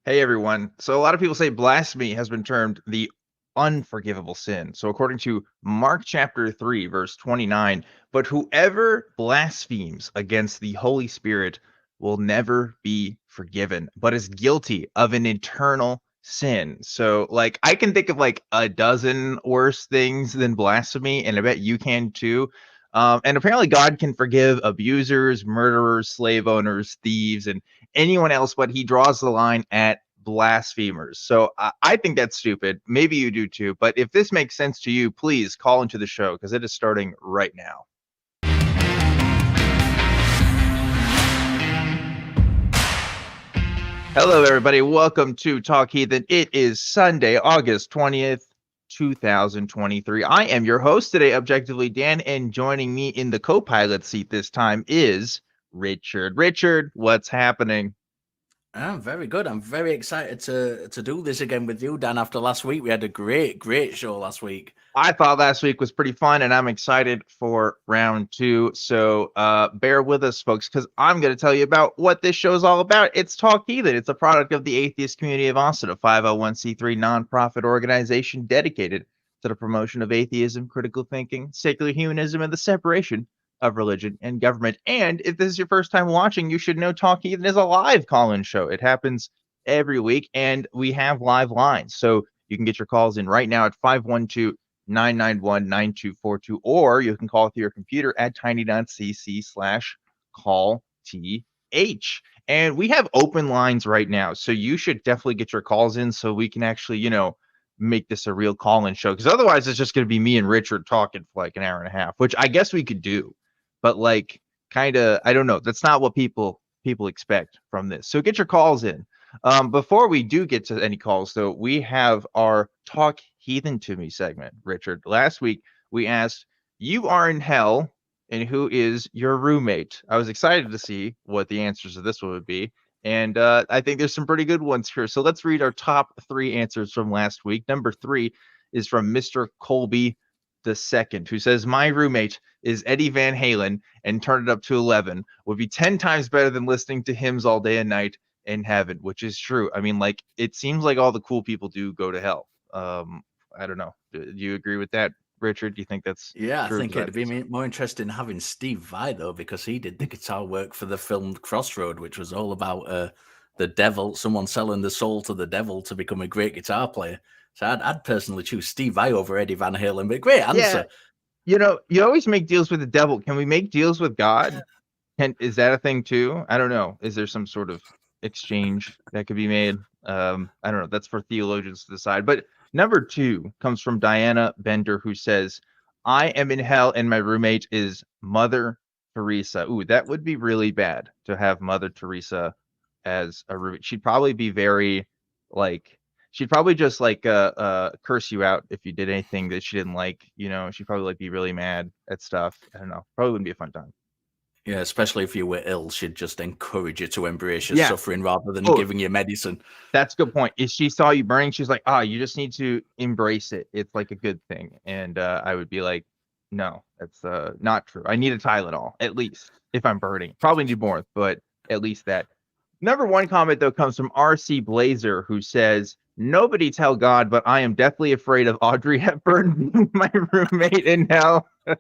Hey everyone. So a lot of people say blasphemy has been termed the unforgivable sin. So according to Mark chapter 3 verse 29, but whoever blasphemes against the Holy Spirit will never be forgiven, but is guilty of an eternal sin. So like I can think of like a dozen worse things than blasphemy, and I bet you can too. And apparently God can forgive abusers, murderers, slave owners, thieves, and anyone else, but he draws the line at blasphemers. So I think that's stupid. Maybe you do too. But if this makes sense to you, please call into the show because it is starting right now. Hello, everybody. Welcome to Talk Heathen. It is Sunday, August 20th, 2023. I am your host today, Objectively Dan, and joining me in the co-pilot seat this time is Richard. Richard, what's happening? I'm very good. I'm very excited to do this again with you, Dan. After last week, we had a great show last week. I thought last week was pretty fun, and I'm excited for round two. So bear with us, folks, because I'm going to tell you about what this show is all about. It's Talk Heathen. It's a product of the Atheist Community of Austin, a 501c3 nonprofit organization dedicated to the promotion of atheism, critical thinking, secular humanism, and the separation of religion and government. And if this is your first time watching, you should know Talk Heathen is a live call-in show. It happens every week, and we have live lines. So you can get your calls in right now at 512 991-9242, or you can call through your computer at tiny.cc/call-th. And we have open lines right now, so you should definitely get your calls in so we can actually, make this a real call-in show. Because otherwise, it's just going to be me and Richard talking for like an hour and a half, which I guess we could do, but like, kind of, I don't know. That's not what people expect from this. So get your calls in. Before we do get to any calls, though, we have our Talk Heathen to Me segment, Richard. Last week, we asked, you are in hell, and who is your roommate? I was excited to see what the answers to this one would be. And I think there's some pretty good ones here. So let's read our top three answers from last week. Number 3 is from Mr. Colby II, who says, my roommate is Eddie Van Halen, and Turn It Up to 11 would be 10 times better than listening to hymns all day and night in heaven, which is true. I mean, like, it seems like all the cool people do go to hell. I don't know. Do you agree with that, Richard? Do you think that's Yeah, I true? think it'd be more interesting having Steve Vai, though, because he did the guitar work for the film Crossroad, which was all about the devil, someone selling the soul to the devil to become a great guitar player. So I'd personally choose Steve Vai over Eddie Van Halen, but great answer. Yeah, you always make deals with the devil. Can we make deals with God? Is that a thing too? I don't know. Is there some sort of exchange that could be made? I don't know. That's for theologians to decide. But number 2 comes from Diana Bender, who says, I am in hell and my roommate is Mother Teresa. Ooh, that would be really bad to have Mother Teresa as a roommate. She'd probably be very like she'd probably just like curse you out if you did anything that she didn't like. She'd probably like be really mad at stuff. I don't know. Probably wouldn't be a fun time. Yeah, especially if you were ill, she'd just encourage you to embrace your Yeah. suffering rather than Oh, giving you medicine. that's a good point. If she saw you burning, she's like, you just need to embrace it. It's like a good thing. And I would be like, no, that's not true. I need a Tylenol, at least, if I'm burning. Probably need more, but at least that. Number 1 comment, though, comes from RC Blazer, who says, nobody tell God, but I am deathly afraid of Audrey Hepburn being my roommate in hell. Which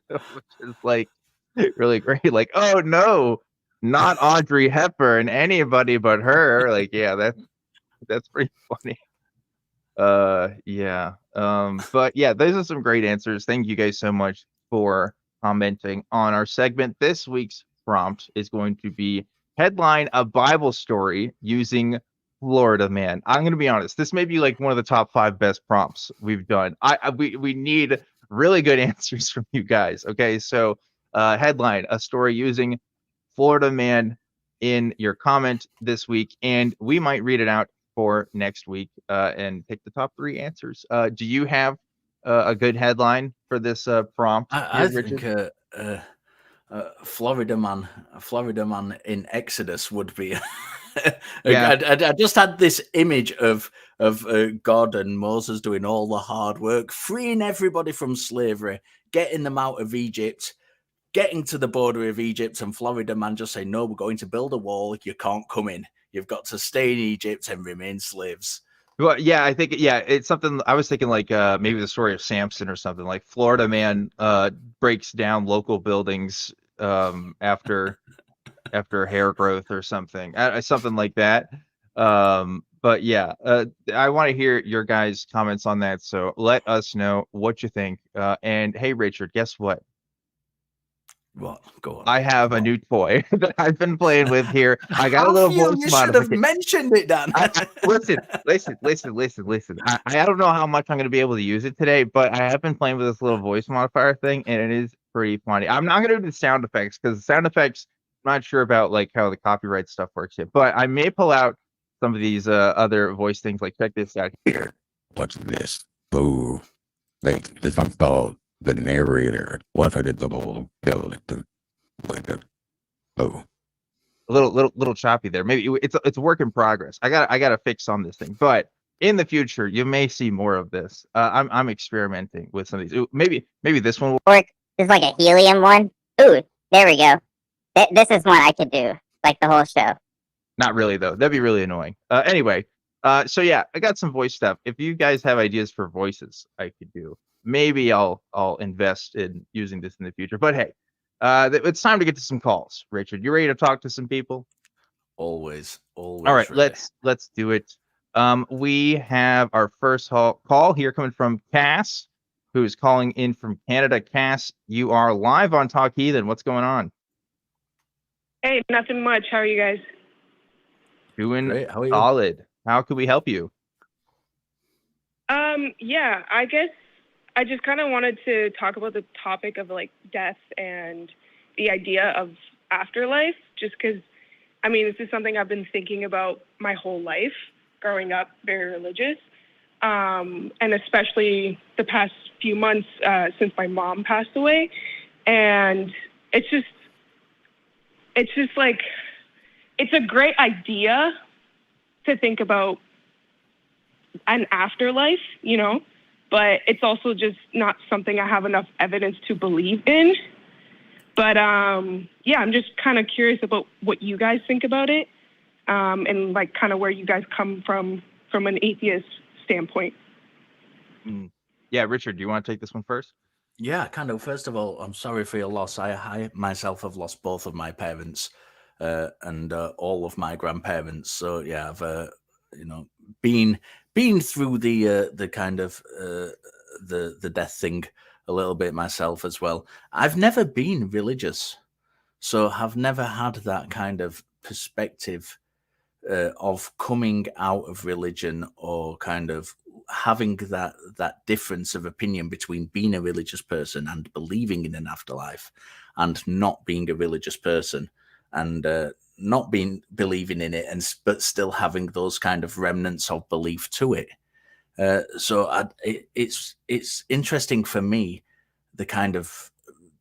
is like really great. Like, oh no, not Audrey Hepburn, anybody but her. Like, yeah, that's pretty funny. Yeah. But yeah, those are some great answers. Thank you guys so much for commenting on our segment. This week's prompt is going to be headline a Bible story using Florida Man. I'm gonna be honest, this may be like one of the top 5 best prompts we've done. We need really good answers from you guys. Okay, so headline a story using Florida Man in your comment this week, and we might read it out for next week and pick the top 3 answers. Do you have a good headline for this prompt? I think Florida Man in Exodus would be. Yeah. I just had this image of God and Moses doing all the hard work, freeing everybody from slavery, getting them out of Egypt, getting to the border of Egypt, and Florida Man just saying, "No, we're going to build a wall. You can't come in. You've got to stay in Egypt and remain slaves. Well, yeah, I think it's something I was thinking like maybe the story of Samson or something. Like Florida man breaks down local buildings after hair growth or something. Something like that. But yeah, I want to hear your guys' comments on that. So let us know what you think. And hey, Richard, guess what? What? Go on. I have a new toy that I've been playing with here. I got a Have little you? voice You should have modification. mentioned it, Dan. Listen. I don't know how much I'm going to be able to use it today, but I have been playing with this little voice modifier thing, and it is pretty funny. I'm not going to do the sound effects because the sound effects, I'm not sure about like how the copyright stuff works yet, but I may pull out some of these other voice things. Like check this out here. What's this? Boo. Like, this one called the narrator. What I did the whole kill like the boo. A little choppy there. Maybe it's a work in progress. I got a fix on this thing, but in the future you may see more of this. I'm experimenting with some of these. Ooh, maybe this one will work. This is like a helium one. Ooh, there we go. This is one I could do, like the whole show. Not really though. That'd be really annoying. Anyway, so yeah, I got some voice stuff. If you guys have ideas for voices I could do, maybe I'll invest in using this in the future. But hey, it's time to get to some calls. Richard, you ready to talk to some people? Always. All right, ready. let's do it. We have our first call here coming from Cass, who's calling in from Canada. Cass, you are live on Talk Heathen. What's going on? Hey, nothing much. How are you guys? Doing Great. How are you? solid. How can we help you? Yeah, I guess I just kind of wanted to talk about the topic of like death and the idea of afterlife, just because, I mean, this is something I've been thinking about my whole life, growing up very religious, and especially the past few months since my mom passed away. And it's just like, it's a great idea to think about an afterlife, you know, but it's also just not something I have enough evidence to believe in. But yeah, I'm just kind of curious about what you guys think about it, and like kind of where you guys come from an atheist standpoint. Yeah, Richard, do you want to take this one first? Yeah, kind of. First of all, I'm sorry for your loss. I myself have lost both of my parents and all of my grandparents. So yeah, I've been through the kind of the death thing a little bit myself as well. I've never been religious, so have never had that kind of perspective of coming out of religion, or kind of having that difference of opinion between being a religious person and believing in an afterlife, and not being a religious person and not believing in it, but still having those kind of remnants of belief to it. It's interesting for me, the kind of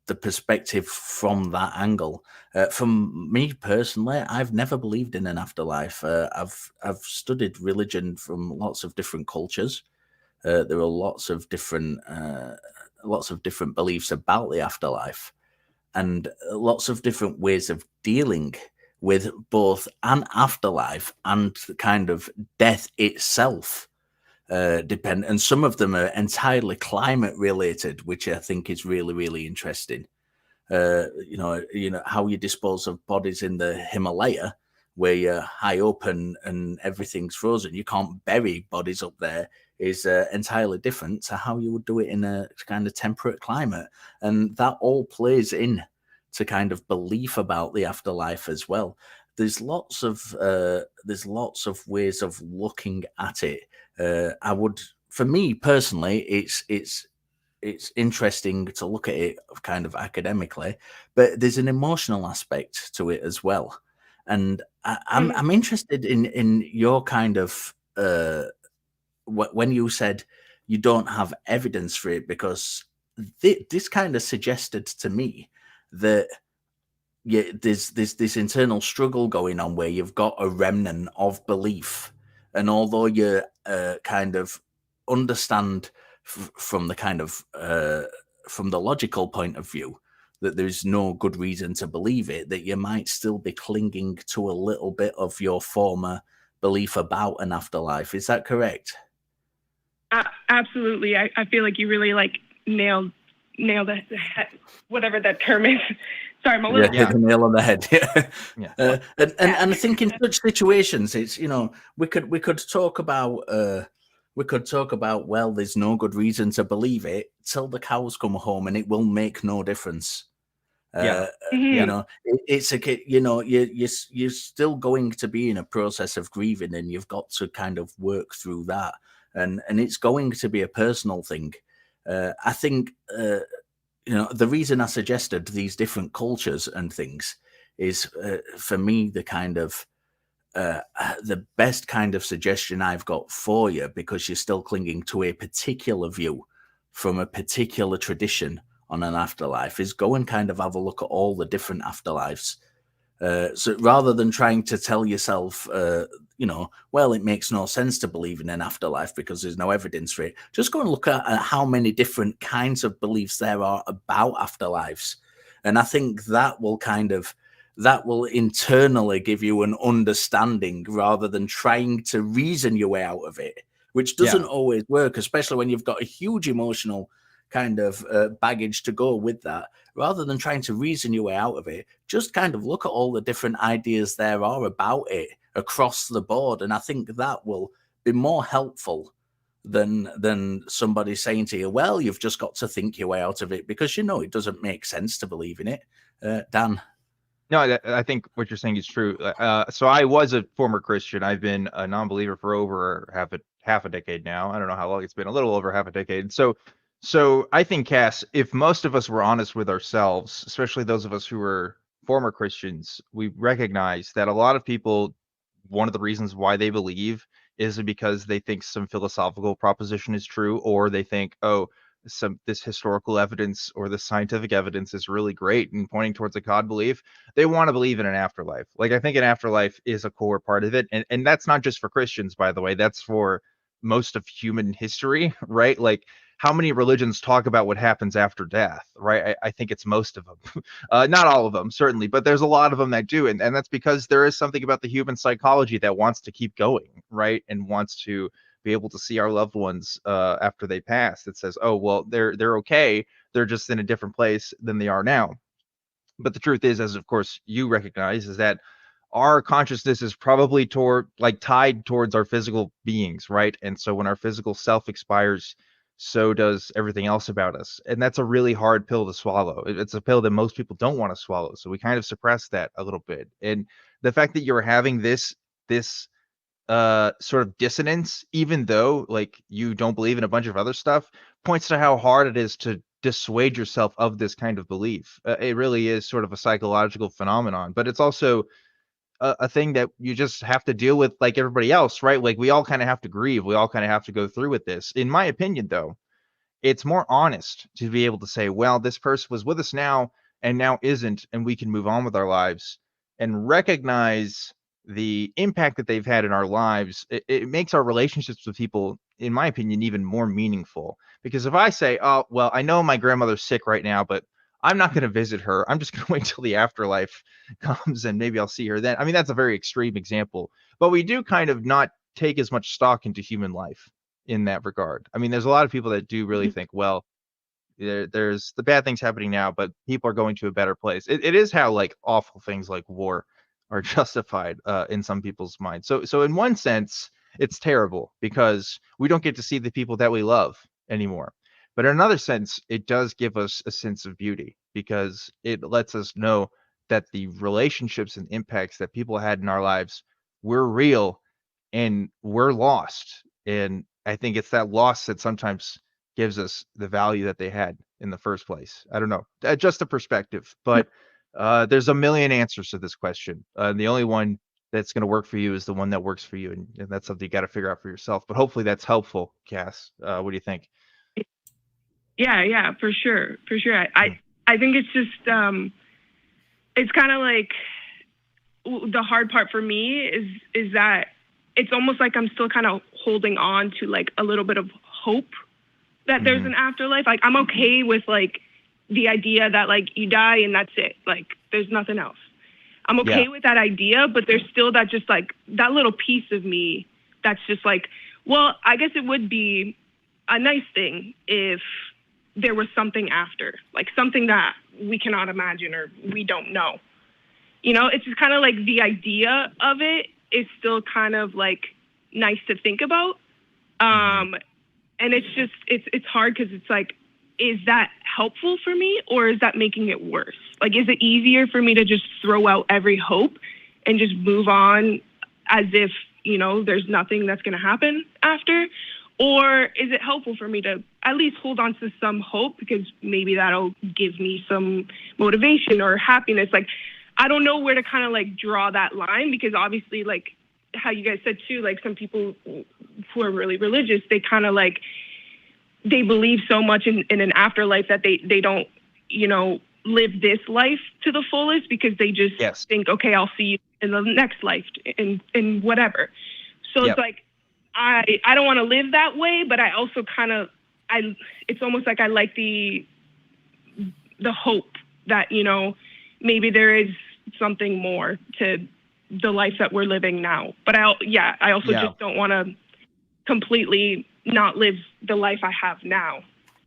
the perspective from that angle. From me personally, I've never believed in an afterlife. I've studied religion from lots of different cultures. There are lots of different beliefs about the afterlife, and lots of different ways of dealing with both an afterlife and kind of death itself. And some of them are entirely climate related, which I think is really, really interesting. You know how you dispose of bodies in the Himalaya, where you're high up and everything's frozen. You can't bury bodies up there, is entirely different to how you would do it in a kind of temperate climate. And that all plays in to kind of belief about the afterlife as well. There's lots of ways of looking at it. For me personally, it's interesting to look at it kind of academically, but there's an emotional aspect to it as well. And I'm interested in your kind of when you said you don't have evidence for it, because this kind of suggested to me that there's this internal struggle going on where you've got a remnant of belief, and although you kind of understand from the kind of from the logical point of view that there's no good reason to believe it, that you might still be clinging to a little bit of your former belief about an afterlife. Is that correct? Absolutely. I feel like you really like nailed the whatever that term is. Sorry, I'm a little. Hit the nail on the head. Yeah. And I think in such situations, it's, you know, we could talk about well, there's no good reason to believe it till the cows come home, and it will make no difference. You know, it's you know, you're still going to be in a process of grieving, and you've got to kind of work through that, and it's going to be a personal thing. I think you know, the reason I suggested these different cultures and things is for me the kind of the best kind of suggestion I've got for you, because you're still clinging to a particular view from a particular tradition on an afterlife, is go and kind of have a look at all the different afterlives. So rather than trying to tell yourself, you know, well, it makes no sense to believe in an afterlife because there's no evidence for it, just go and look at how many different kinds of beliefs there are about afterlives. And I think that will internally give you an understanding rather than trying to reason your way out of it, which doesn't always work, especially when you've got a huge emotional kind of baggage to go with that. Rather than trying to reason your way out of it, just kind of look at all the different ideas there are about it across the board. And I think that will be more helpful than somebody saying to you, well, you've just got to think your way out of it, because, you know, it doesn't make sense to believe in it. Dan? No, I think what you're saying is true. So I was a former Christian. I've been a non-believer for over half a decade now. I don't know how long it's been, a little over half a decade. So I think, Cass, if most of us were honest with ourselves, especially those of us who were former Christians, we recognize that a lot of people, one of the reasons why they believe is because they think some philosophical proposition is true, or they think, oh, this historical evidence or the scientific evidence is really great and pointing towards a God belief. They want to believe in an afterlife. Like, I think an afterlife is a core part of it. And that's not just for Christians, by the way, that's for most of human history, right? Like, how many religions talk about what happens after death, right? I think it's most of them. Not all of them, certainly, but there's a lot of them that do. And that's because there is something about the human psychology that wants to keep going, right? And wants to be able to see our loved ones after they pass. It says, oh, well, they're okay. They're just in a different place than they are now. But the truth is, as of course you recognize, is that our consciousness is probably tied towards our physical beings, right? And so when our physical self expires, so does everything else about us. And that's a really hard pill to swallow. It's a pill that most people don't want to swallow. So we kind of suppress that a little bit. And the fact that you're having this sort of dissonance, even though like you don't believe in a bunch of other stuff, points to how hard it is to dissuade yourself of this kind of belief. It really is sort of a psychological phenomenon, but it's also a thing that you just have to deal with like everybody else, right? Like, we all kind of have to grieve. We all kind of have to go through with this. In my opinion, though, it's more honest to be able to say, well, this person was with us now and now isn't, and we can move on with our lives and recognize the impact that they've had in our lives. It makes our relationships with people, in my opinion, even more meaningful. Because if I say, oh, well, I know my grandmother's sick right now, but I'm not going to visit her. I'm just going to wait till the afterlife comes and maybe I'll see her then. I mean, that's a very extreme example, but we do kind of not take as much stock into human life in that regard. I mean, there's a lot of people that do really think, well, there's the bad things happening now, but people are going to a better place. It is how like awful things like war are justified in some people's minds. So in one sense, it's terrible because we don't get to see the people that we love anymore. But in another sense, it does give us a sense of beauty because it lets us know that the relationships and impacts that people had in our lives were real and we're lost. And I think it's that loss that sometimes gives us the value that they had in the first place. I don't know, just a perspective, but there's a million answers to this question. The only one that's going to work for you is the one that works for you. And that's something you got to figure out for yourself. But hopefully that's helpful, Cass. What do you think? Yeah, for sure. I think it's just it's kind of like the hard part for me is that it's almost like I'm still kind of holding on to like a little bit of hope that there's an afterlife. Like, I'm okay with like the idea that like you die and that's it. Like there's nothing else. I'm okay with that idea, but there's still that just like that little piece of me that's just like, well, I guess it would be a nice thing if there was something after, like something that we cannot imagine or we don't know. You know, it's just kind of like the idea of it is still kind of like nice to think about. And it's just, it's hard because it's like, is that helpful for me or is that making it worse? Like, is it easier for me to just throw out every hope and just move on as if, you know, there's nothing that's going to happen after? Or is it helpful for me to at least hold on to some hope because maybe that'll give me some motivation or happiness? Like, I don't know where to kind of like draw that line because obviously, like how you guys said too, like some people who are really religious, they kind of like, they believe so much in an afterlife that they don't, you know, live this life to the fullest because they just think, okay, I'll see you in the next life in whatever. So it's like, I don't want to live that way, but I also kind of, it's almost like I like the hope that, you know, maybe there is something more to the life that we're living now. But I also just don't want to completely not live the life I have now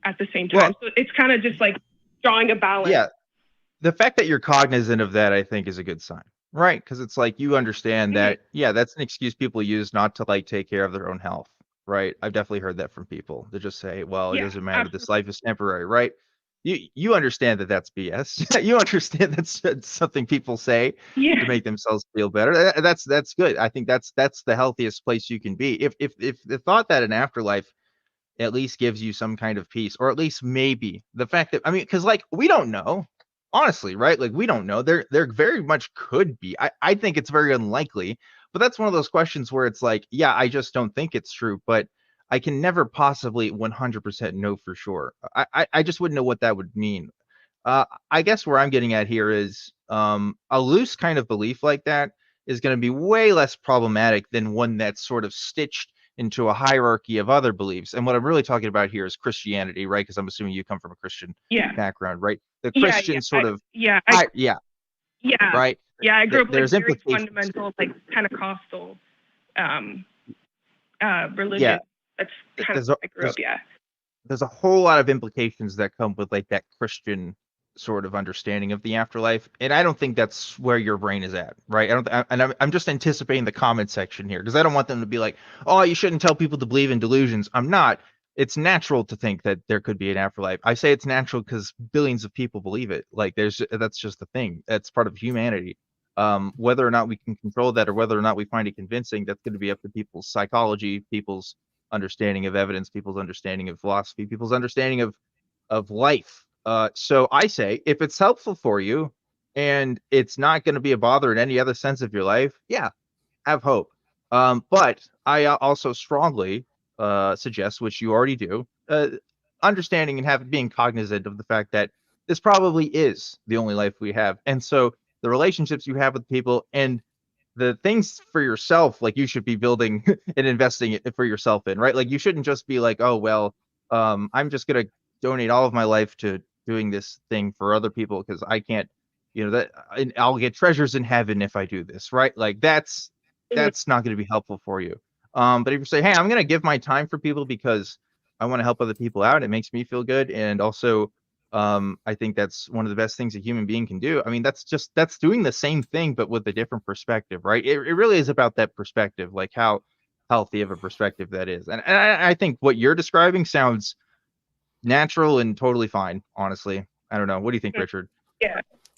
at the same time. So it's kind of just like drawing a balance. Yeah. The fact that you're cognizant of that, I think, is a good sign, right? Because it's like you understand that, that's an excuse people use not to like take care of their own health, right? I've definitely heard that from people. They just say, well, it doesn't matter. This life is temporary, right? You understand that that's BS. You understand that's something people say to make themselves feel better. That's good. I think that's the healthiest place you can be. If the thought that an afterlife at least gives you some kind of peace, or at least maybe the fact that, I mean, because like we don't know, honestly, right? Like we don't know. There very much could be. I think it's very unlikely, but that's one of those questions where it's like, yeah, I just don't think it's true, but I can never possibly 100% know for sure. I just wouldn't know what that would mean. I guess where I'm getting at here is a loose kind of belief like that is going to be way less problematic than one that's sort of stitched into a hierarchy of other beliefs. And what I'm really talking about here is Christianity, right? Because I'm assuming you come from a Christian background, right? The Christian sort of, right? I grew up there's like very fundamental, like Pentecostal religion. That's kind of I grew up. There's a whole lot of implications that come with like that Christian sort of understanding of the afterlife, and I don't think that's where your brain is at, right? I'm just anticipating the comment section here because I don't want them to be like, oh, you shouldn't tell people to believe in delusions. I'm not. It's natural to think that there could be an afterlife. I say it's natural because billions of people believe it. Like that's just the thing. That's part of humanity. Whether or not we can control that or whether or not we find it convincing, that's going to be up to people's psychology, people's understanding of evidence, people's understanding of philosophy, people's understanding of life. So I say, if it's helpful for you and it's not going to be a bother in any other sense of your life, have hope. But I also strongly suggest, which you already do, understanding and being cognizant of the fact that this probably is the only life we have. And so the relationships you have with people and the things for yourself, like you should be building and investing it for yourself in, right? Like you shouldn't just be like, oh, well, I'm just going to donate all of my life to doing this thing for other people because I can't, that I'll get treasures in heaven if I do this, right? Like that's not going to be helpful for you. But if you say, hey, I'm going to give my time for people because I want to help other people out, it makes me feel good. And also, I think that's one of the best things a human being can do. I mean, that's doing the same thing, but with a different perspective, right? It really is about that perspective, like how healthy of a perspective that is. And I think what you're describing sounds natural and totally fine, honestly. I don't know. What do you think, Richard?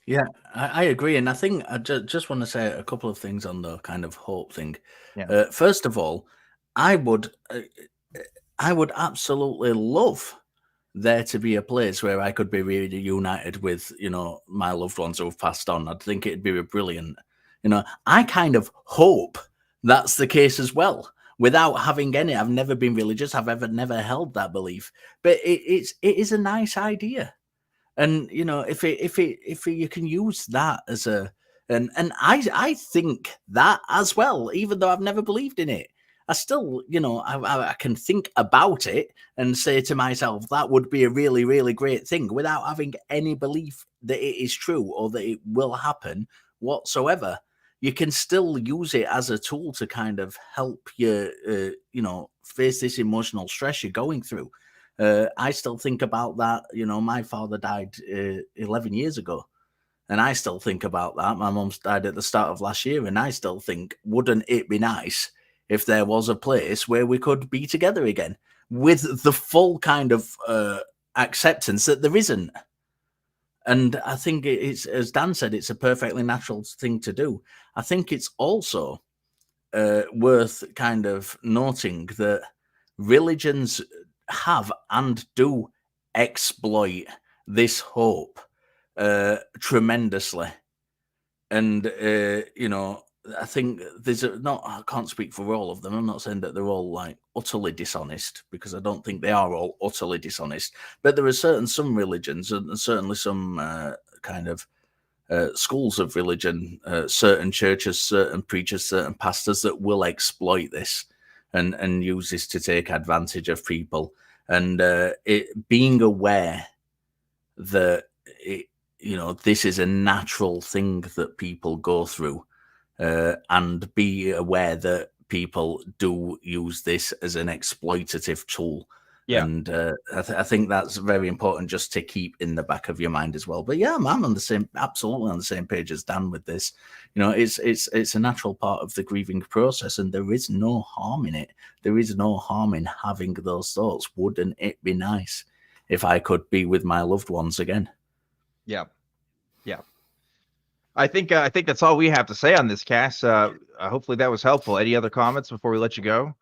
Yeah, I agree. And I think I just want to say a couple of things on the kind of hope thing. First of all, I would absolutely love there to be a place where I could be reunited with, my loved ones who've passed on. I think it'd be brilliant. I kind of hope that's the case as well. Without having any, I've never been religious. I've never held that belief, but it is a nice idea. And if you can use that as and I think that as well, even though I've never believed in it, I still, you know, I can think about it and say to myself, that would be a really, really great thing without having any belief that it is true or that it will happen whatsoever. You can still use it as a tool to kind of help you, you know, face this emotional stress you're going through. I still think about that. You know, my father died 11 years ago. And I still think about that. My mum's died at the start of last year. And I still think, wouldn't it be nice if there was a place where we could be together again with the full kind of acceptance that there isn't? And I think it's, as Dan said, it's a perfectly natural thing to do. I think it's also worth kind of noting that religions have and do exploit this hope tremendously. And, you know, I think there's I can't speak for all of them. I'm not saying that they're all like utterly dishonest, because I don't think they are all utterly dishonest. But there are some religions and certainly some kind of schools of religion, certain churches, certain preachers, certain pastors that will exploit this and use this to take advantage of people. And being aware that you know, this is a natural thing that people go through, and be aware that people do use this as an exploitative tool. Yeah. And I think that's very important just to keep in the back of your mind as well. But yeah, I'm on the same, absolutely on the same page as Dan with this. You know, it's a natural part of the grieving process, and there is no harm in it. There is no harm in having those thoughts. Wouldn't it be nice if I could be with my loved ones again? Yeah. I think that's all we have to say on this, Cass. Hopefully that was helpful. Any other comments before we let you go?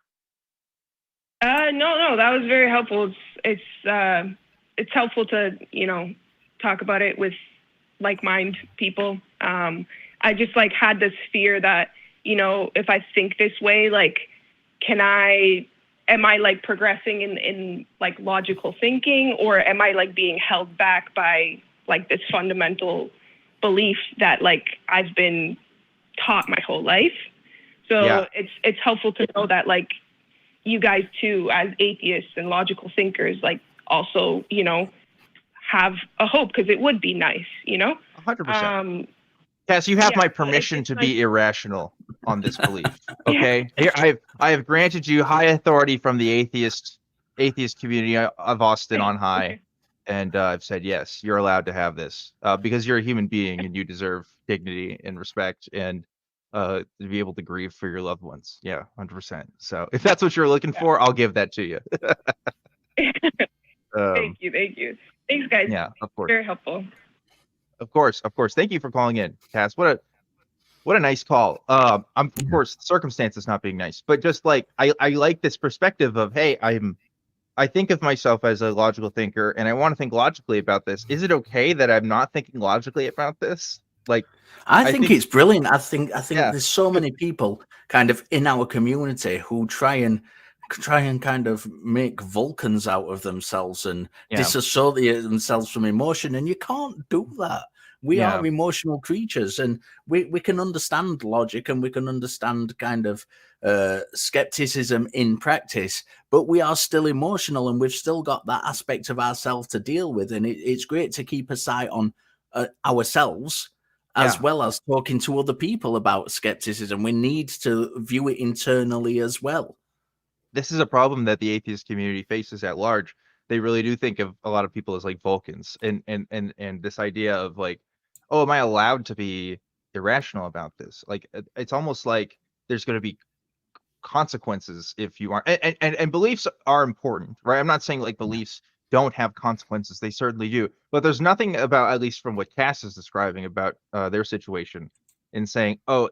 No, that was very helpful. It's helpful to, you know, talk about it with like-minded people. I just like had this fear that, you know, if I think this way, like, am I like progressing in like logical thinking, or am I like being held back by like this fundamental belief that like I've been taught my whole life? So Yeah. it's helpful to know that like you guys too, as atheists and logical thinkers, like also, you know, have a hope, because it would be nice, you know. 100%. Cass, you have yeah, my permission to be irrational on this belief. Okay, here I have granted you high authority from the atheist community of Austin on high. Okay. And I've said, yes, you're allowed to have this because you're a human being and you deserve dignity and respect, and to be able to grieve for your loved ones. Yeah, 100%. So if that's what you're looking for, I'll give that to you. Thank you. Thanks, guys. Yeah, of course. Very helpful. Of course. Thank you for calling in, Cass. What a nice call. Of course, circumstances not being nice, but just like I like this perspective of, hey, I think of myself as a logical thinker, and I want to think logically about this. Is it okay that I'm not thinking logically about this? Like, I think it's brilliant. I think Yeah. there's so many people kind of in our community who try and kind of make Vulcans out of themselves and Yeah. disassociate themselves from emotion, and you can't do that. We Yeah. are emotional creatures, and we can understand logic, and we can understand kind of skepticism in practice, but we are still emotional, and we've still got that aspect of ourselves to deal with. And it's great to keep a sight on ourselves, as Yeah. well as talking to other people about skepticism. We need to view it internally as well. This is a problem that the atheist community faces at large. They really do think of a lot of people as like Vulcans, and this idea of like, oh, am I allowed to be irrational about this? Like, it's almost like there's going to be consequences if you aren't. And beliefs are important, right? I'm not saying like beliefs don't have consequences. They certainly do. But there's nothing about, at least from what Cass is describing about their situation, in saying, oh,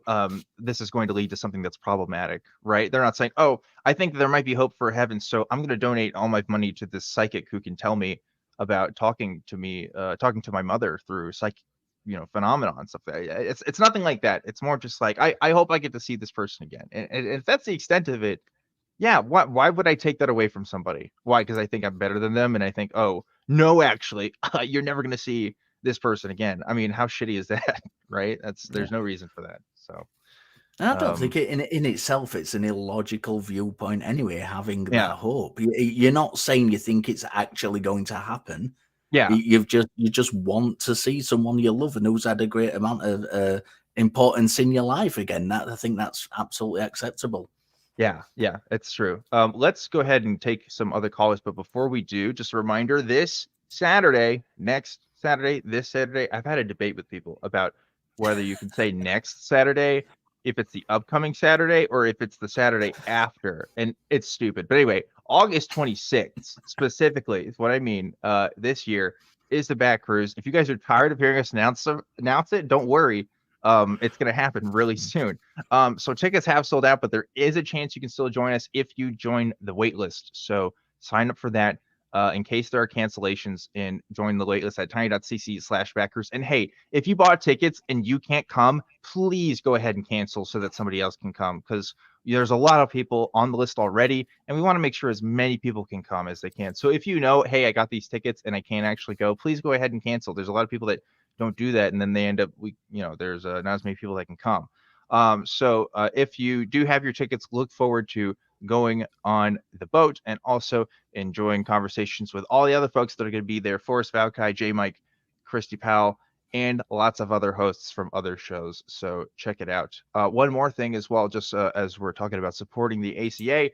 this is going to lead to something that's problematic, right? They're not saying, oh, I think there might be hope for heaven, so I'm going to donate all my money to this psychic who can tell me about talking to my mother through phenomenon and stuff. It's nothing like that. It's more just like, I hope I get to see this person again. And if that's the extent of it, yeah, why would I take that away from somebody? Why? Because I think I'm better than them, and I think, oh, no, actually, you're never going to see this person again. I mean, how shitty is that, right? There's no reason for that. So And I don't think in itself it's an illogical viewpoint anyway, having that Yeah. hope. You're not saying you think it's actually going to happen. Yeah. You just want to see someone you love and who's had a great amount of importance in your life again. I think that's absolutely acceptable. Yeah, it's true. Let's go ahead and take some other callers, but before we do, just a reminder, this Saturday, this Saturday, I've had a debate with people about whether you can say next Saturday, if it's the upcoming Saturday, or if it's the Saturday after, and it's stupid. But anyway, August 26th, specifically, is what I mean, this year, is the Back Cruise. If you guys are tired of hearing us announce it, don't worry. It's going to happen really soon. So tickets have sold out, but there is a chance you can still join us if you join the wait list. So sign up for that in case there are cancellations, and join the wait list at tiny.cc/backers. And hey, if you bought tickets and you can't come, please go ahead and cancel so that somebody else can come, because there's a lot of people on the list already, and we want to make sure as many people can come as they can. So if you know, hey, I got these tickets and I can't actually go, please go ahead and cancel. There's a lot of people that don't do that, and then they end up, there's not as many people that can come. So if you do have your tickets, look forward to going on the boat and also enjoying conversations with all the other folks that are going to be there: Forrest Valkai, J Mike, Christy Powell, and lots of other hosts from other shows. So check it out. One more thing as well, just as we're talking about supporting the ACA,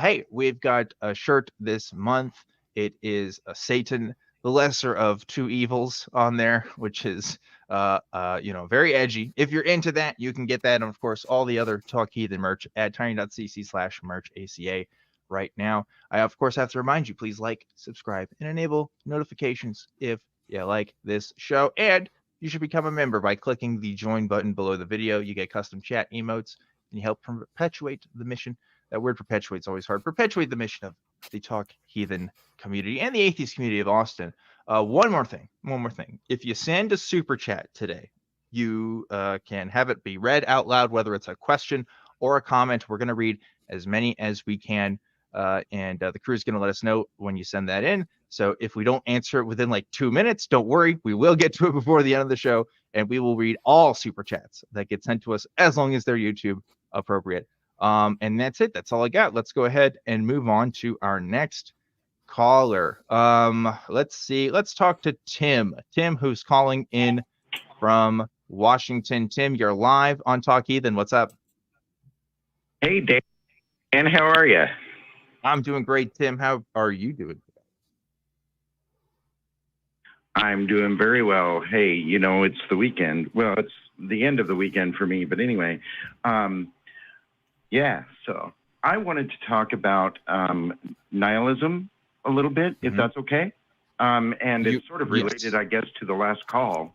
hey, we've got a shirt this month. It is Satan, the lesser of two evils, on there, which is very edgy. If you're into that, you can get that, and of course all the other Talk Heathen merch at tiny.cc/merchaca right now. I of course have to remind you, please like, subscribe, and enable notifications if you like this show, and you should become a member by clicking the join button below the video. You get custom chat emotes, and you help perpetuate the mission. That word perpetuate is always hard. Perpetuate the mission of the Talk Heathen community and the atheist community of Austin. One more thing. If you send a super chat today, you can have it be read out loud, whether it's a question or a comment. We're going to read as many as we can, and the crew is going to let us know when you send that in. So if we don't answer it within like 2 minutes, don't worry. We will get to it before the end of the show, and we will read all super chats that get sent to us as long as they're YouTube appropriate. And that's it. That's all I got. Let's go ahead and move on to our next caller. Let's see. Let's talk to Tim. Tim, who's calling in from Washington. Tim, you're live on Talk Heathen. What's up? Hey, Dan. How are you? I'm doing great, Tim. How are you doing? I'm doing very well. Hey, it's the weekend. Well, it's the end of the weekend for me, but anyway, so I wanted to talk about nihilism a little bit, if that's okay. And it's sort of related, I guess, to the last call.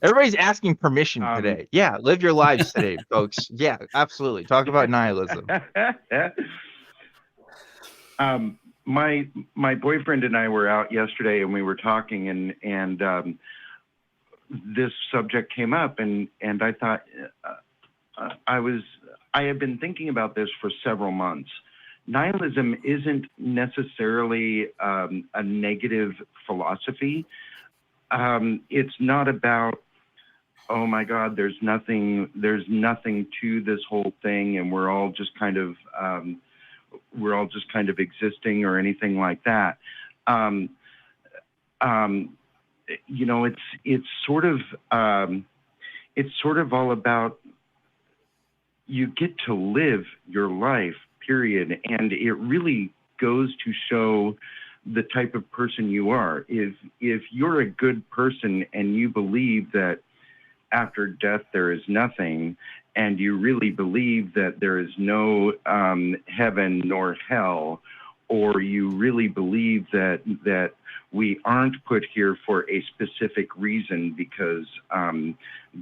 Everybody's asking permission today. Yeah, live your lives today, folks. Yeah, absolutely. Talk about nihilism. My boyfriend and I were out yesterday, and we were talking, and this subject came up, and I thought I have been thinking about this for several months. Nihilism isn't necessarily a negative philosophy. It's not about, oh my God, there's nothing to this whole thing, and we're all just kind of existing or anything like that. It's sort of all about, you get to live your life, period. And it really goes to show the type of person you are. If you're a good person and you believe that after death there is nothing, and you really believe that there is no heaven nor hell, or you really believe that we aren't put here for a specific reason because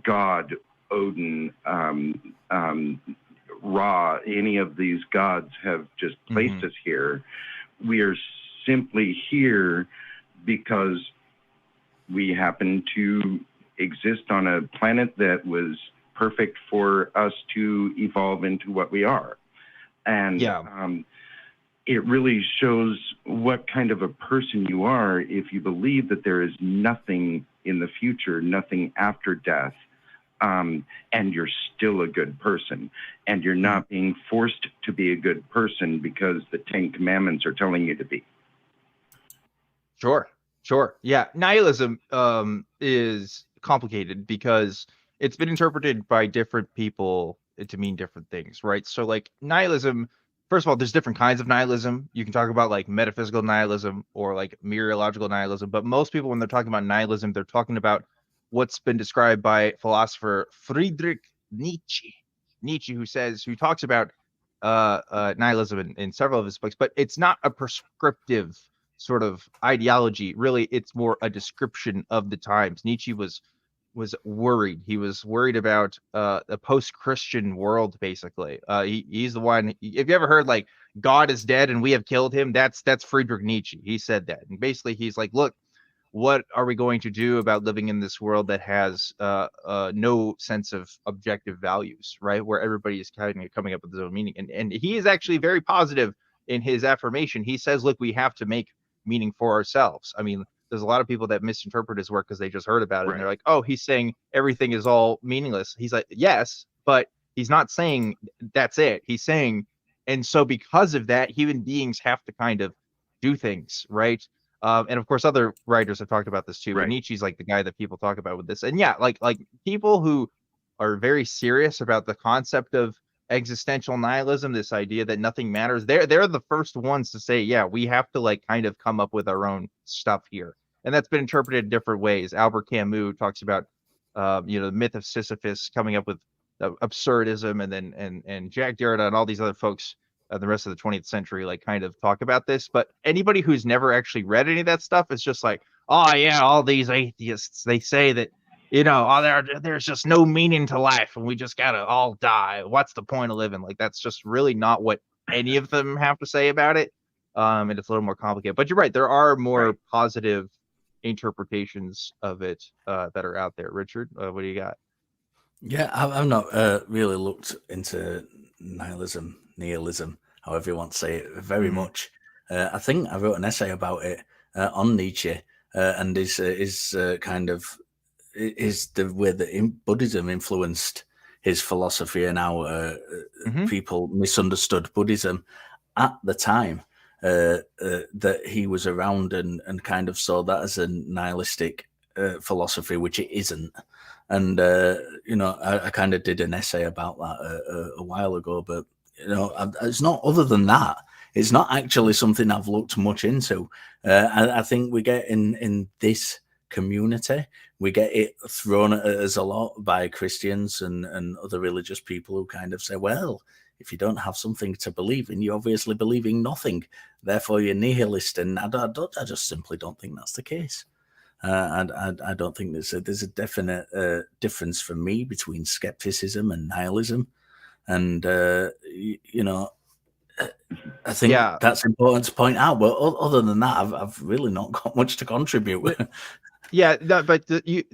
God, Odin, Ra, any of these gods have just placed us here. We are simply here because we happen to exist on a planet that was perfect for us to evolve into what we are. And it really shows what kind of a person you are if you believe that there is nothing in the future, nothing after death. and you're still a good person, and you're not being forced to be a good person because the 10 Commandments are telling you to be. Sure. Yeah, nihilism is complicated because it's been interpreted by different people to mean different things, right? So like nihilism, first of all, there's different kinds of nihilism. You can talk about like metaphysical nihilism or like mereological nihilism, but most people when they're talking about nihilism, they're talking about what's been described by philosopher Friedrich Nietzsche. Who talks about nihilism in several of his books, but it's not a prescriptive sort of ideology. Really, it's more a description of the times. Nietzsche was worried. He was worried about a post-Christian world, basically. He's the one. If you ever heard like God is dead and we have killed him, that's Friedrich Nietzsche. He said that, and basically he's like, look, what are we going to do about living in this world that has no sense of objective values, right? Where everybody is kind of coming up with his own meaning. And he is actually very positive in his affirmation. He says, look, we have to make meaning for ourselves. I mean, there's a lot of people that misinterpret his work because they just heard about it. Right. And they're like, oh, he's saying everything is all meaningless. He's like, yes, but he's not saying that's it. He's saying, and so because of that, human beings have to kind of do things, right? And of course, other writers have talked about this too. But Right. Nietzsche's like the guy that people talk about with this. And yeah, like people who are very serious about the concept of existential nihilism, this idea that nothing matters, they're the first ones to say, yeah, we have to like kind of come up with our own stuff here. And that's been interpreted in different ways. Albert Camus talks about the myth of Sisyphus coming up with absurdism, and then and Jack Derrida and all these other folks the rest of the 20th century like kind of talk about this. But anybody who's never actually read any of that stuff is just like, oh yeah, all these atheists, they say that there's just no meaning to life and we just gotta all die. What's the point of living? Like that's just really not what any of them have to say about it. And it's a little more complicated. But you're right, there are more positive interpretations of it that are out there. Richard, what do you got? Yeah, I've not really looked into nihilism, however you want to say it, very much. I think I wrote an essay about it on Nietzsche and his kind of is the way that Buddhism influenced his philosophy and how people misunderstood Buddhism at the time that he was around and kind of saw that as a nihilistic philosophy, which it isn't. And I kind of did an essay about that a while ago, but it's not. Other than that, it's not actually something I've looked much into. I think we get in this community, we get it thrown at us a lot by Christians and other religious people who kind of say, well, if you don't have something to believe in, you obviously believe in nothing. Therefore, you're nihilist. And I just simply don't think that's the case. I don't think there's a definite difference for me between skepticism and nihilism. And, I think that's important to point out. But other than that, I've really not got much to contribute. Yeah, but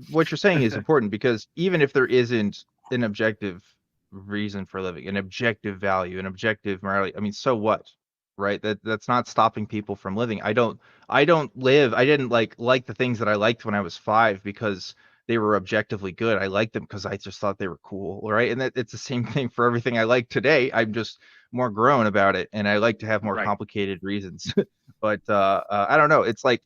what you're saying is important, because even if there isn't an objective reason for living, an objective value, an objective morality, I mean, so what, right? That's not stopping people from living. I didn't like the things that I liked when I was 5 because they were objectively good. I liked them because I just thought they were cool, right? And it's the same thing for everything I like today. I'm just more grown about it, and I like to have more complicated reasons. But I don't know. It's like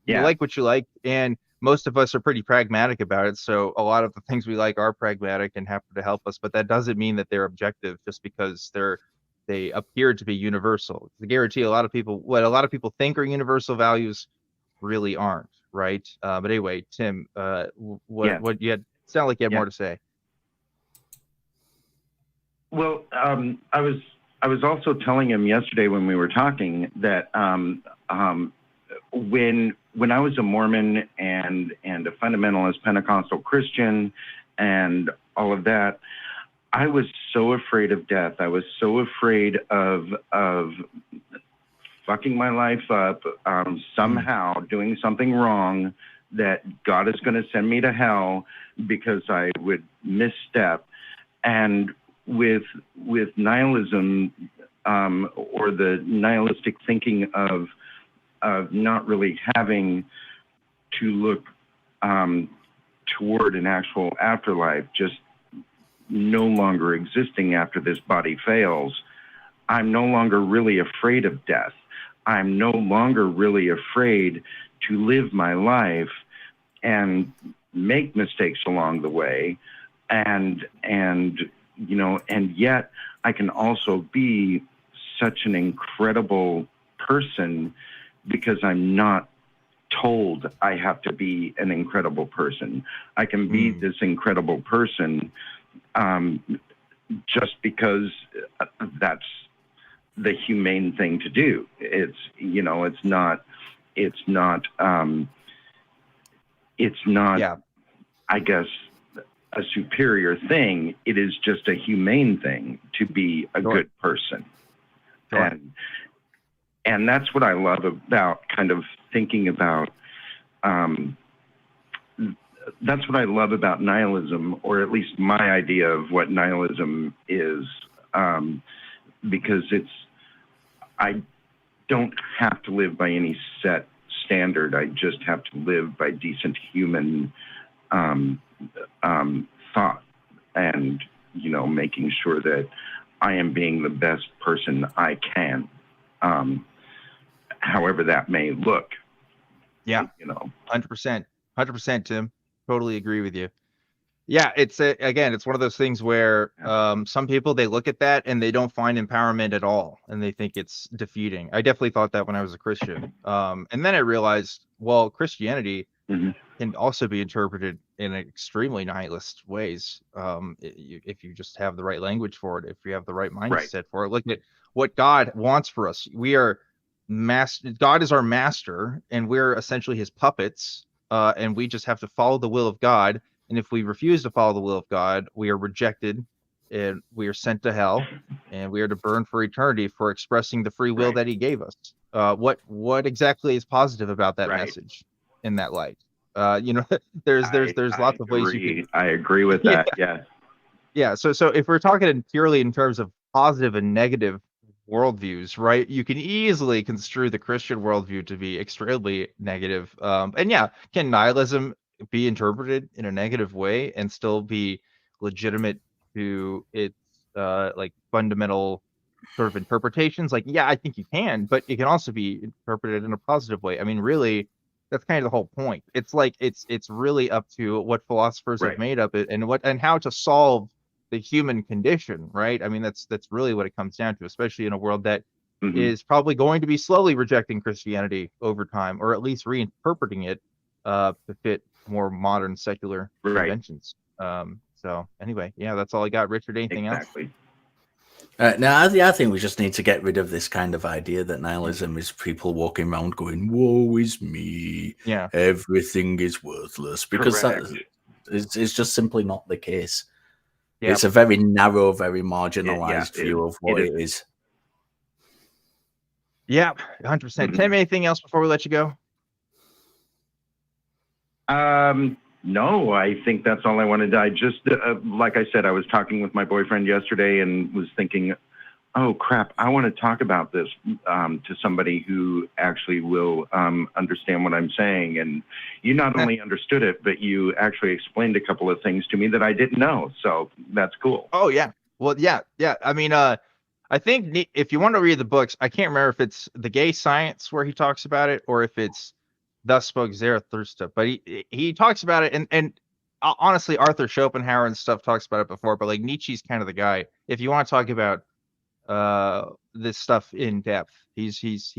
you like what you like, and most of us are pretty pragmatic about it. So a lot of the things we like are pragmatic and happen to help us, but that doesn't mean that they're objective just because they appear to be universal. I guarantee what a lot of people think are universal values really aren't, right? But anyway, Tim, what you had sound like you had more to say. Well, I was also telling him yesterday when we were talking that when I was a Mormon and a fundamentalist Pentecostal Christian and all of that, I was so afraid of death. I was so afraid of fucking my life up, somehow doing something wrong, that God is going to send me to hell because I would misstep. And with nihilism, or the nihilistic thinking of not really having to look toward an actual afterlife, just no longer existing after this body fails, I'm no longer really afraid of death. I'm no longer really afraid to live my life and make mistakes along the way, and you know, and yet I can also be such an incredible person because I'm not told I have to be an incredible person. I can be this incredible person just because that's the humane thing to do. It's, you know, it's not, Yeah. I guess, a superior thing. It is just a humane thing to be a Sure. good person. Sure. And that's what I love about kind of thinking about, that's what I love about nihilism, or at least my idea of what nihilism is, because I don't have to live by any set standard. I just have to live by decent human thought, and, you know, making sure that I am being the best person I can, however that may look. Yeah. You know, 100%, Tim. Totally agree with you. Yeah, it's again, it's one of those things where some people, they look at that and they don't find empowerment at all, and they think it's defeating. I definitely thought that when I was a Christian, and then I realized, well, Christianity can also be interpreted in extremely nihilist ways, if you just have the right language for it, if you have the right mindset for it. Look at what God wants for us. We are God is our master, and we're essentially his puppets, and we just have to follow the will of God. And if we refuse to follow the will of God, we are rejected, and we are sent to hell, and we are to burn for eternity for expressing the free will that he gave us. What exactly is positive about that message in that light? You know, there's lots of ways you can. I agree with that. Yeah. So if we're talking purely in terms of positive and negative worldviews, right, you can easily construe the Christian worldview to be extremely negative. And yeah, can nihilism be interpreted in a negative way and still be legitimate to its like fundamental sort of interpretations? Like, yeah, I think you can, but it can also be interpreted in a positive way. I mean, really, that's kind of the whole point. It's like it's really up to what philosophers have made of it, and how to solve the human condition, right? I mean, that's really what it comes down to, especially in a world that is probably going to be slowly rejecting Christianity over time, or at least reinterpreting it to fit more modern secular conventions. So anyway, yeah, that's all I got. Richard, anything else? Now, I think we just need to get rid of this kind of idea that nihilism is people walking around going, "Woe is me, yeah, everything is worthless," because it's just simply not the case. Yeah. It's a very narrow, very marginalized view of what it is. Yeah, 100%. Tim, anything else before we let you go? No, I think that's all I wanted. I just, like I said, I was talking with my boyfriend yesterday and was thinking, oh crap, I want to talk about this to somebody who actually will understand what I'm saying. And you not only understood it, but you actually explained a couple of things to me that I didn't know. So that's cool. Oh yeah. Well, yeah. I mean, I think if you want to read the books, I can't remember if it's The Gay Science where he talks about it, or if it's Thus Spoke Zarathustra, but he talks about it, and honestly, Arthur Schopenhauer and stuff talks about it before, but like Nietzsche's kind of the guy. If you want to talk about this stuff in depth, he's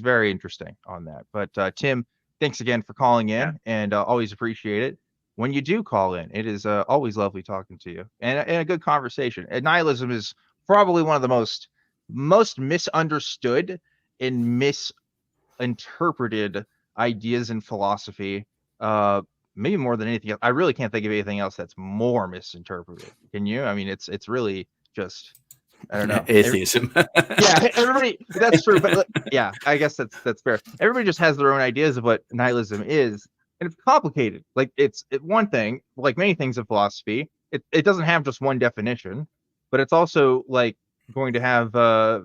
very interesting on that. But Tim, thanks again for calling in, and always appreciate it. When you do call in, it is always lovely talking to you, and a good conversation. And nihilism is probably one of the most misunderstood and misinterpreted ideas in philosophy, maybe more than anything else. I really can't think of anything else that's more misinterpreted. Can you? I mean, it's really just, I don't know. Atheism. Yeah, everybody. That's true, but yeah, I guess that's fair. Everybody just has their own ideas of what nihilism is, and it's complicated. Like it's one thing, like many things in philosophy. It doesn't have just one definition, but it's also like going to have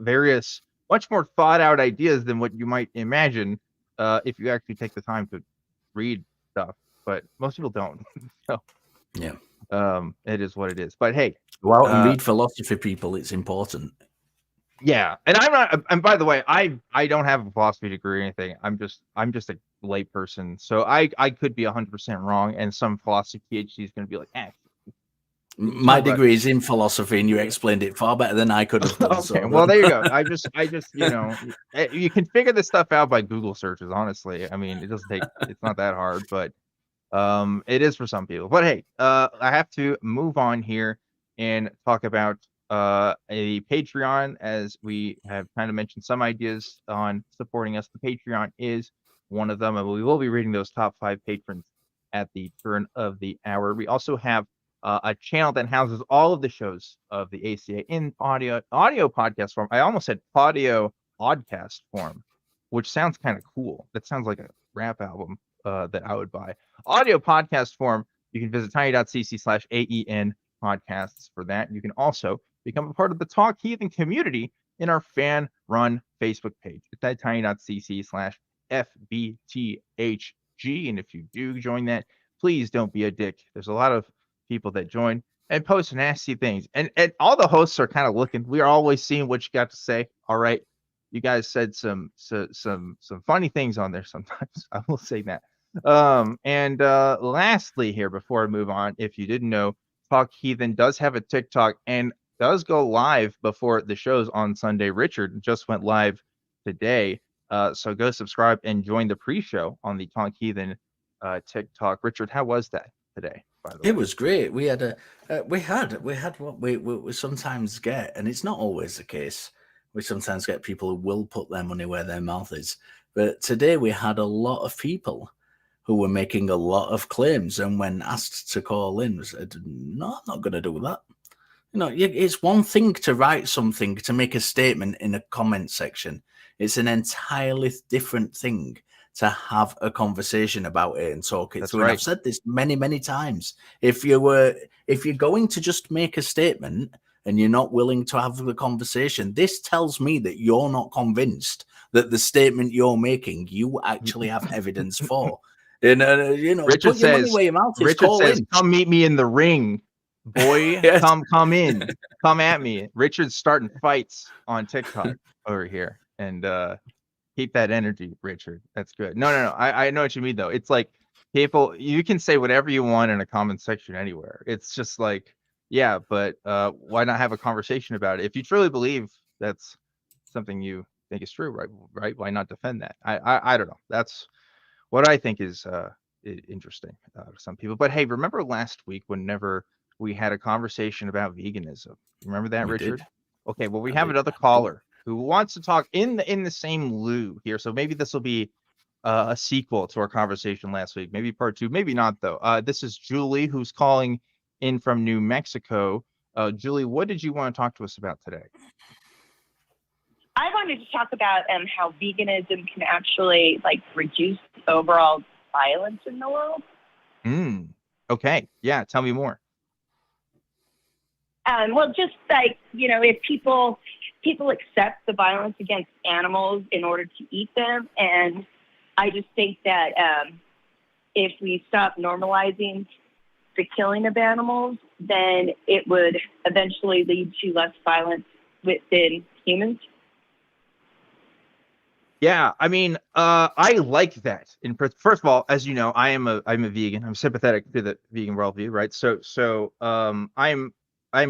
various, much more thought out ideas than what you might imagine if you actually take the time to read stuff. but most people don't. So Yeah. it is what it is. But hey, Go out and read philosophy, people. It's important. yeah, and I'm not. And by the way, I don't have a philosophy degree or anything. I'm just a lay person, so I could be 100% wrong, and some philosophy PhD is going to be like, My degree is in philosophy, and you explained it far better than I could have done. Okay, so well there you go. I just you can figure this stuff out by Google searches. Honestly, I mean, it doesn't take. It's not that hard, but it is for some people. But hey, I have to move on here and talk about a Patreon, as we have kind of mentioned some ideas on supporting us. The Patreon is one of them, and we will be reading those top 5 patrons at the turn of the hour. We also have a channel that houses all of the shows of the ACA in audio podcast form. I almost said audio podcast form, which sounds kind of cool. That sounds like a rap album that I would buy. Audio podcast form. You can visit tiny.cc/AEN podcasts for that. You can also become a part of the Talk Heathen community in our fan run Facebook page. It's at tiny.cc/FBTHG. And if you do join that, please don't be a dick. There's a lot of people that join and post nasty things. And all the hosts are kind of looking. We are always seeing what you got to say. All right. You guys said some funny things on there sometimes. I will say that. And lastly here, before I move on, if you didn't know, Talk Heathen does have a TikTok and does go live before the shows on Sunday. Richard just went live today. So go subscribe and join the pre-show on the Talk Heathen TikTok. Richard, how was that today? By the way, it was great. We had we had what we sometimes get, and it's not always the case. We sometimes get people who will put their money where their mouth is. But today we had a lot of people who were making a lot of claims, and when asked to call in, said, "No, I'm not going to do that." You know, it's one thing to write something, to make a statement in a comment section. It's an entirely different thing to have a conversation about it and talk it through. Right. And I've said this many, many times. If you're going to just make a statement and you're not willing to have the conversation, this tells me that you're not convinced that the statement you're making, you actually have evidence for. And Richard put your money where your mouth is. Richard says, "Come meet me in the ring, boy. Yes. Come in, come at me." Richard's starting fights on TikTok over here, and keep that energy, Richard. That's good. No. I know what you mean though. It's like people, you can say whatever you want in a comment section anywhere. It's just like, yeah, but why not have a conversation about it? If you truly believe that's something you think is true, right? Why not defend that? I don't know. That's what I think is interesting to some people. But hey, remember last week whenever we had a conversation about veganism? Remember that, Richard? Did. Okay, well, we have another caller who wants to talk in the same lieu here. So maybe this will be a sequel to our conversation last week. Maybe part 2, maybe not though. This is Julie, who's calling in from New Mexico. Julie, what did you want to talk to us about today? I wanted to talk about how veganism can actually reduce overall violence in the world. Okay. Yeah. Tell me more. Well, just if people accept the violence against animals in order to eat them, and I just think that if we stop normalizing the killing of animals, then it would eventually lead to less violence within humans. Yeah, I mean, I like that. First of all, as you know, I'm a vegan. I'm sympathetic to the vegan worldview, right? So I'm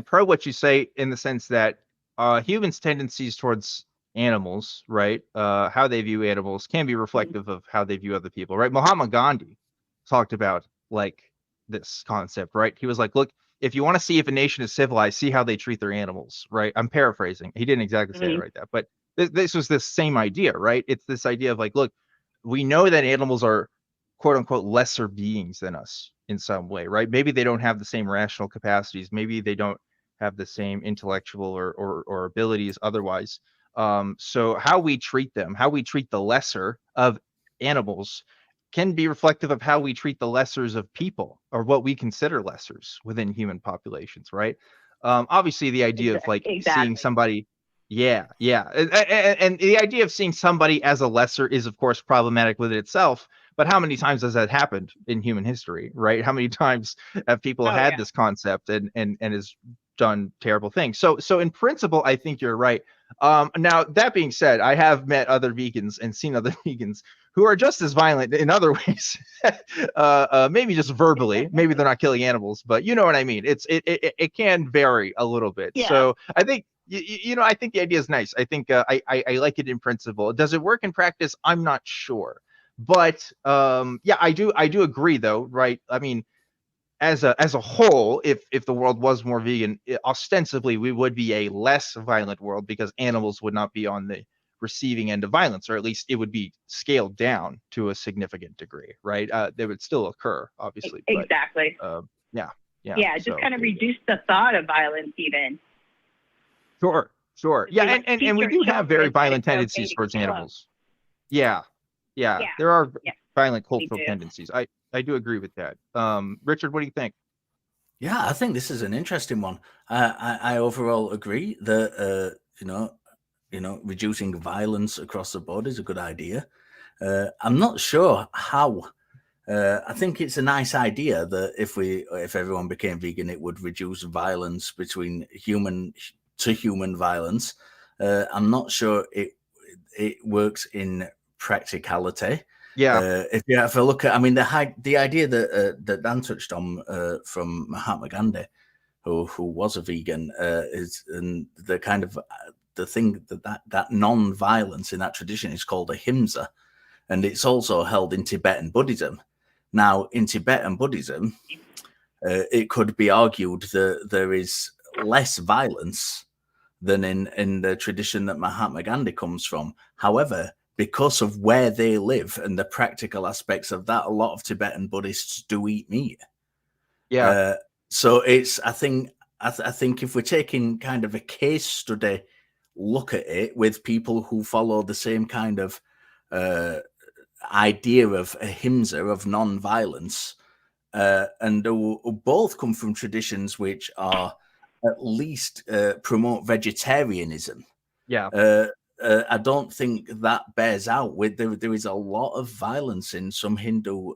pro what you say in the sense that humans' tendencies towards animals, right? How they view animals can be reflective of how they view other people, right? Mahatma Gandhi talked about this concept, right? He was like, look, if you want to see if a nation is civilized, see how they treat their animals, right? I'm paraphrasing. He didn't exactly say it right there, but this was this same idea, right? It's this idea of look, we know that animals are quote unquote lesser beings than us in some way, right? Maybe they don't have the same rational capacities. Maybe they don't have the same intellectual or abilities otherwise. So how we treat them, how we treat the lesser of animals can be reflective of how we treat the lessers of people, or what we consider lessers within human populations, right? Obviously the idea of seeing somebody, yeah. And the idea of seeing somebody as a lesser is of course problematic within itself, But how many times has that happened in human history, right? How many times have people Oh, had yeah. this concept and has done terrible things? So in principle, I think you're right. Now that being said, I have met other vegans and seen other vegans who are just as violent in other ways. Maybe just verbally. Maybe they're not killing animals, but you know what I mean. It can vary a little bit. Yeah. So I think I think the idea is nice. I think I like it in principle. Does it work in practice? I'm not sure, but yeah, I do agree though, right? I mean, as a whole, if the world was more vegan, ostensibly we would be a less violent world because animals would not be on the receiving end of violence, or at least it would be scaled down to a significant degree, right? They would still occur, obviously. But, Exactly. yeah. Yeah, just so kind of there you go. reduce the thought of violence even. Sure. Yeah, Like, and we do teach our have very children that violent it's okay tendencies to towards kill 'em. animals. Yeah. Yeah. There are Yeah, violent we cultural do. tendencies. I do agree with that. Richard, what do you think? Yeah, I think this is an interesting one. I overall agree that reducing violence across the board is a good idea. I'm not sure how. I think it's a nice idea that if everyone became vegan, it would reduce violence between human to human violence. I'm not sure it works in practicality. Yeah. If you have a look at, I mean, the idea that Dan touched on from Mahatma Gandhi, who was a vegan, is and the kind of the thing that non-violence in that tradition is called ahimsa, and it's also held in Tibetan Buddhism. Now, in Tibetan Buddhism, it could be argued that there is less violence than in the tradition that Mahatma Gandhi comes from. However, because of where they live and the practical aspects of that, a lot of Tibetan Buddhists do eat meat. Yeah. So it's, I think if we're taking kind of a case study look at it with people who follow the same kind of idea of ahimsa, of non-violence, and who both come from traditions which are at least promote vegetarianism. Yeah. I don't think that bears out. With there is a lot of violence in some Hindu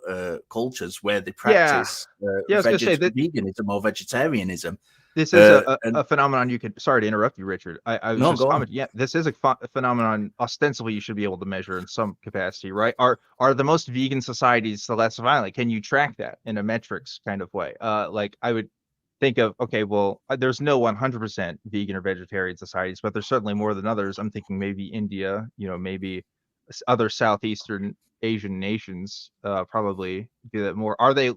cultures where they practice Yeah, I was gonna say that veganism or vegetarianism. this is and a phenomenon you could. Sorry to interrupt you, Richard. I was No, just go on. commenting. Yeah, this is a phenomenon. Ostensibly, you should be able to measure in some capacity, right? Are the most vegan societies the less violent? Can you track that in a metrics kind of way? Like I would think of, okay, well, there's no 100% vegan or vegetarian societies, but there's certainly more than others. I'm thinking maybe India, maybe other Southeastern Asian nations probably do that more. Are they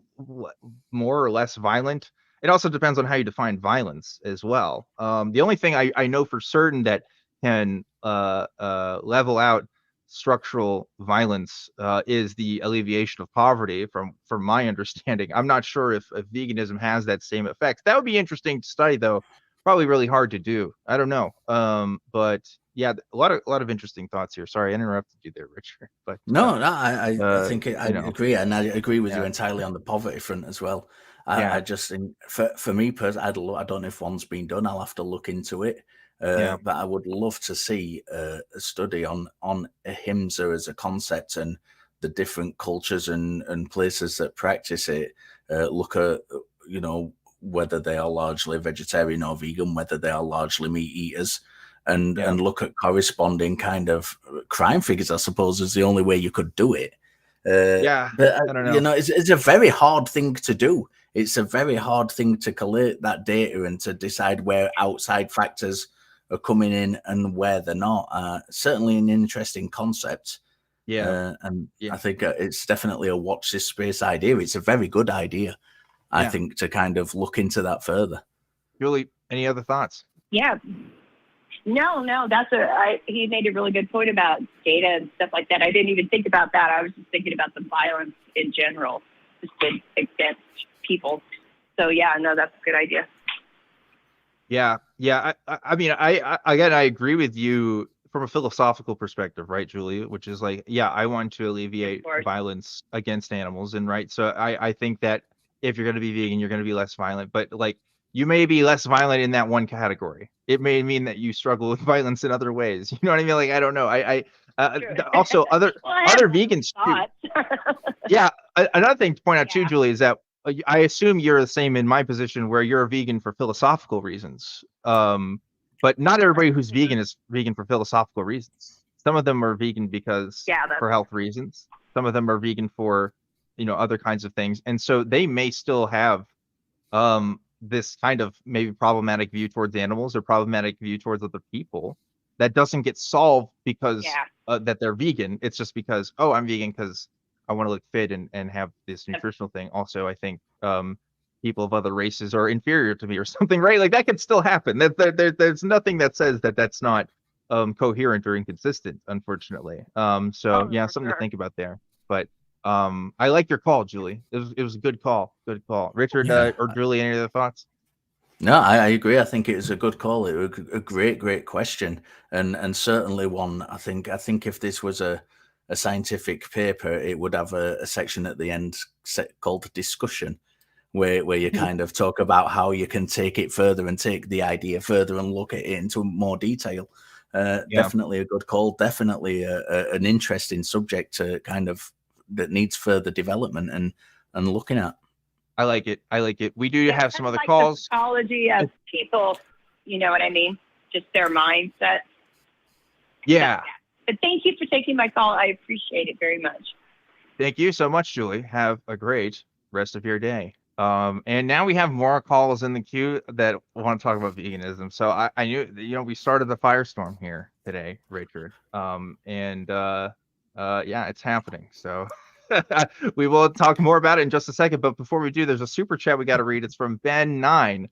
more or less violent? It also depends on how you define violence as well. The only thing I know for certain that can level out structural violence is the alleviation of poverty from my understanding. I'm not sure if veganism has that same effect. That would be interesting to study though. Probably really hard to do. I don't know. But yeah, a lot of interesting thoughts here. Sorry, I interrupted you there, Richard. But No, I think I agree, and I agree with you yeah. entirely on the poverty front as well. Yeah. I just think for me personally, I don't know if one's been done. I'll have to look into it. Yeah. But I would love to see a study on ahimsa as a concept and the different cultures and places that practice it. Look at whether they are largely vegetarian or vegan, whether they are largely meat eaters, and look at corresponding kind of crime figures. I suppose is the only way you could do it. Yeah, but I don't know. it's a very hard thing to do. It's a very hard thing to collate that data and to decide where outside factors are coming in and where they're not. Certainly an interesting concept. Yeah. And I think it's definitely a watch this space idea. It's a very good idea, I think, to kind of look into that further. Julie, any other thoughts? Yeah. No, he made a really good point about data and stuff like that. I didn't even think about that. I was just thinking about the violence in general, just against people. So yeah, no, that's a good idea. Yeah. I mean, I agree with you from a philosophical perspective, right, Julie? Which is like, yeah, I want to alleviate violence against animals, and right. So I think that if you're going to be vegan, you're going to be less violent. But like, you may be less violent in that one category. It may mean that you struggle with violence in other ways. You know what I mean? Like, I don't know. True. Also other Well, I have other vegans too. thoughts. Yeah. Another thing to point out too, Yeah. Julie, is that I assume you're the same in my position where you're a vegan for philosophical reasons. But not everybody who's vegan is vegan for philosophical reasons. Some of them are vegan because Yeah, that's for health reasons. Some of them are vegan for, other kinds of things. And so they may still have this kind of maybe problematic view towards animals or problematic view towards other people that doesn't get solved because Yeah. that they're vegan. It's just because, oh, I'm vegan because I want to look fit and have this nutritional thing. Also, I think people of other races are inferior to me or something, right? Like that could still happen. There's nothing that says that that's not coherent or inconsistent, unfortunately. So Oh, yeah, for something to sure. think about there. But I like your call, Julie. It was a good call. Good call. Richard Yeah. or Julie, any other thoughts? No, I agree. I think it was a good call. It was a great question, and certainly one. I think if this was a scientific paper, it would have a section at the end called discussion, where you kind of talk about how you can take it further and take the idea further and look at it into more detail. Definitely a good call. Definitely an interesting subject to kind of that needs further development and looking at. I like it. I like it. We do Yeah, have kind some of other like calls. the psychology of people, you know what I mean? Just their mindset. Yeah. But thank you for taking my call. I appreciate it very much. Thank you so much, Julie. Have a great rest of your day. And now we have more calls in the queue that want to talk about veganism. So I knew, we started the firestorm here today, Richard. Yeah, it's happening. So we will talk more about it in just a second. But before we do, there's a super chat we got to read. It's from Ben9,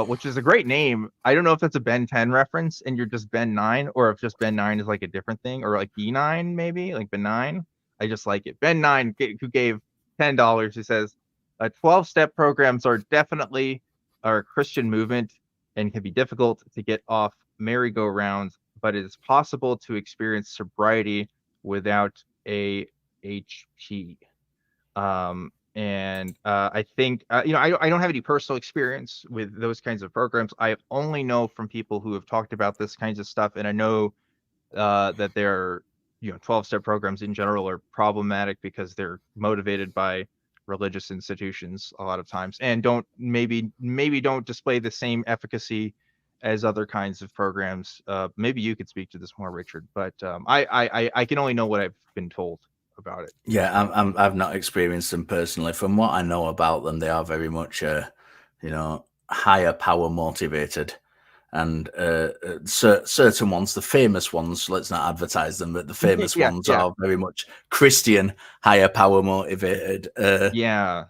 which is a great name. I don't know if that's a Ben 10 reference and you're just Ben 9, or if just Ben 9 is like a different thing, or like B9 maybe, like benign. I just like it. Ben9, who gave $10, he says, 12-step programs are definitely a Christian movement and can be difficult to get off merry-go-rounds, but it is possible to experience sobriety without AHP. I think, I don't have any personal experience with those kinds of programs. I only know from people who have talked about this kinds of stuff, and I know that they're 12-step programs in general are problematic because they're motivated by religious institutions a lot of times and don't maybe don't display the same efficacy as other kinds of programs. Maybe you could speak to this more, Richard, but I can only know what I've been told about it. Yeah, I've not experienced them personally. From what I know about them, they are very much, higher power motivated, and certain ones, the famous ones, let's not advertise them, but the famous Yeah, ones yeah. are very much Christian, higher power motivated. Yeah.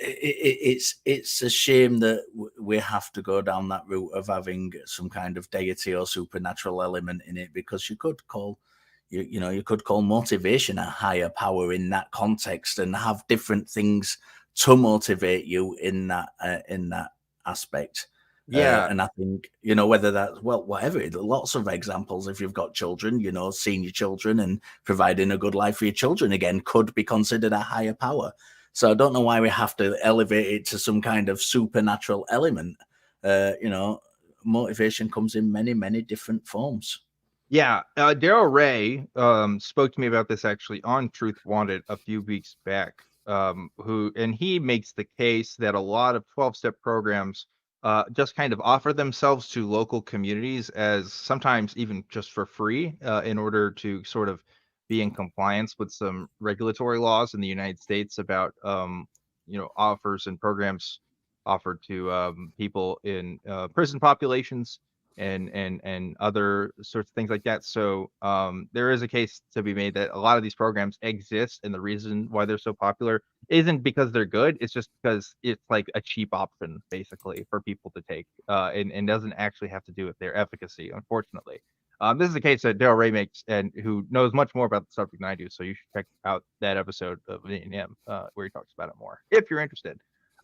It's a shame that we have to go down that route of having some kind of deity or supernatural element in it, because you could call motivation a higher power in that context and have different things to motivate you in that aspect. Yeah. And I think, whether that's, whatever, lots of examples. If you've got children, seeing your children and providing a good life for your children again could be considered a higher power. So I don't know why we have to elevate it to some kind of supernatural element. Motivation comes in many, many different forms. Yeah, Daryl Ray spoke to me about this actually on Truth Wanted a few weeks back. He makes the case that a lot of 12-step programs just kind of offer themselves to local communities as sometimes even just for free in order to sort of be in compliance with some regulatory laws in the United States about offers and programs offered to people in prison populations and other sorts of things like that. So there is a case to be made that a lot of these programs exist, and the reason why they're so popular isn't because they're good. It's just because it's like a cheap option, basically, for people to take, and doesn't actually have to do with their efficacy, unfortunately. This is the case that Daryl Ray makes, and who knows much more about the subject than I do. So you should check out that episode of him where he talks about it more, if you're interested.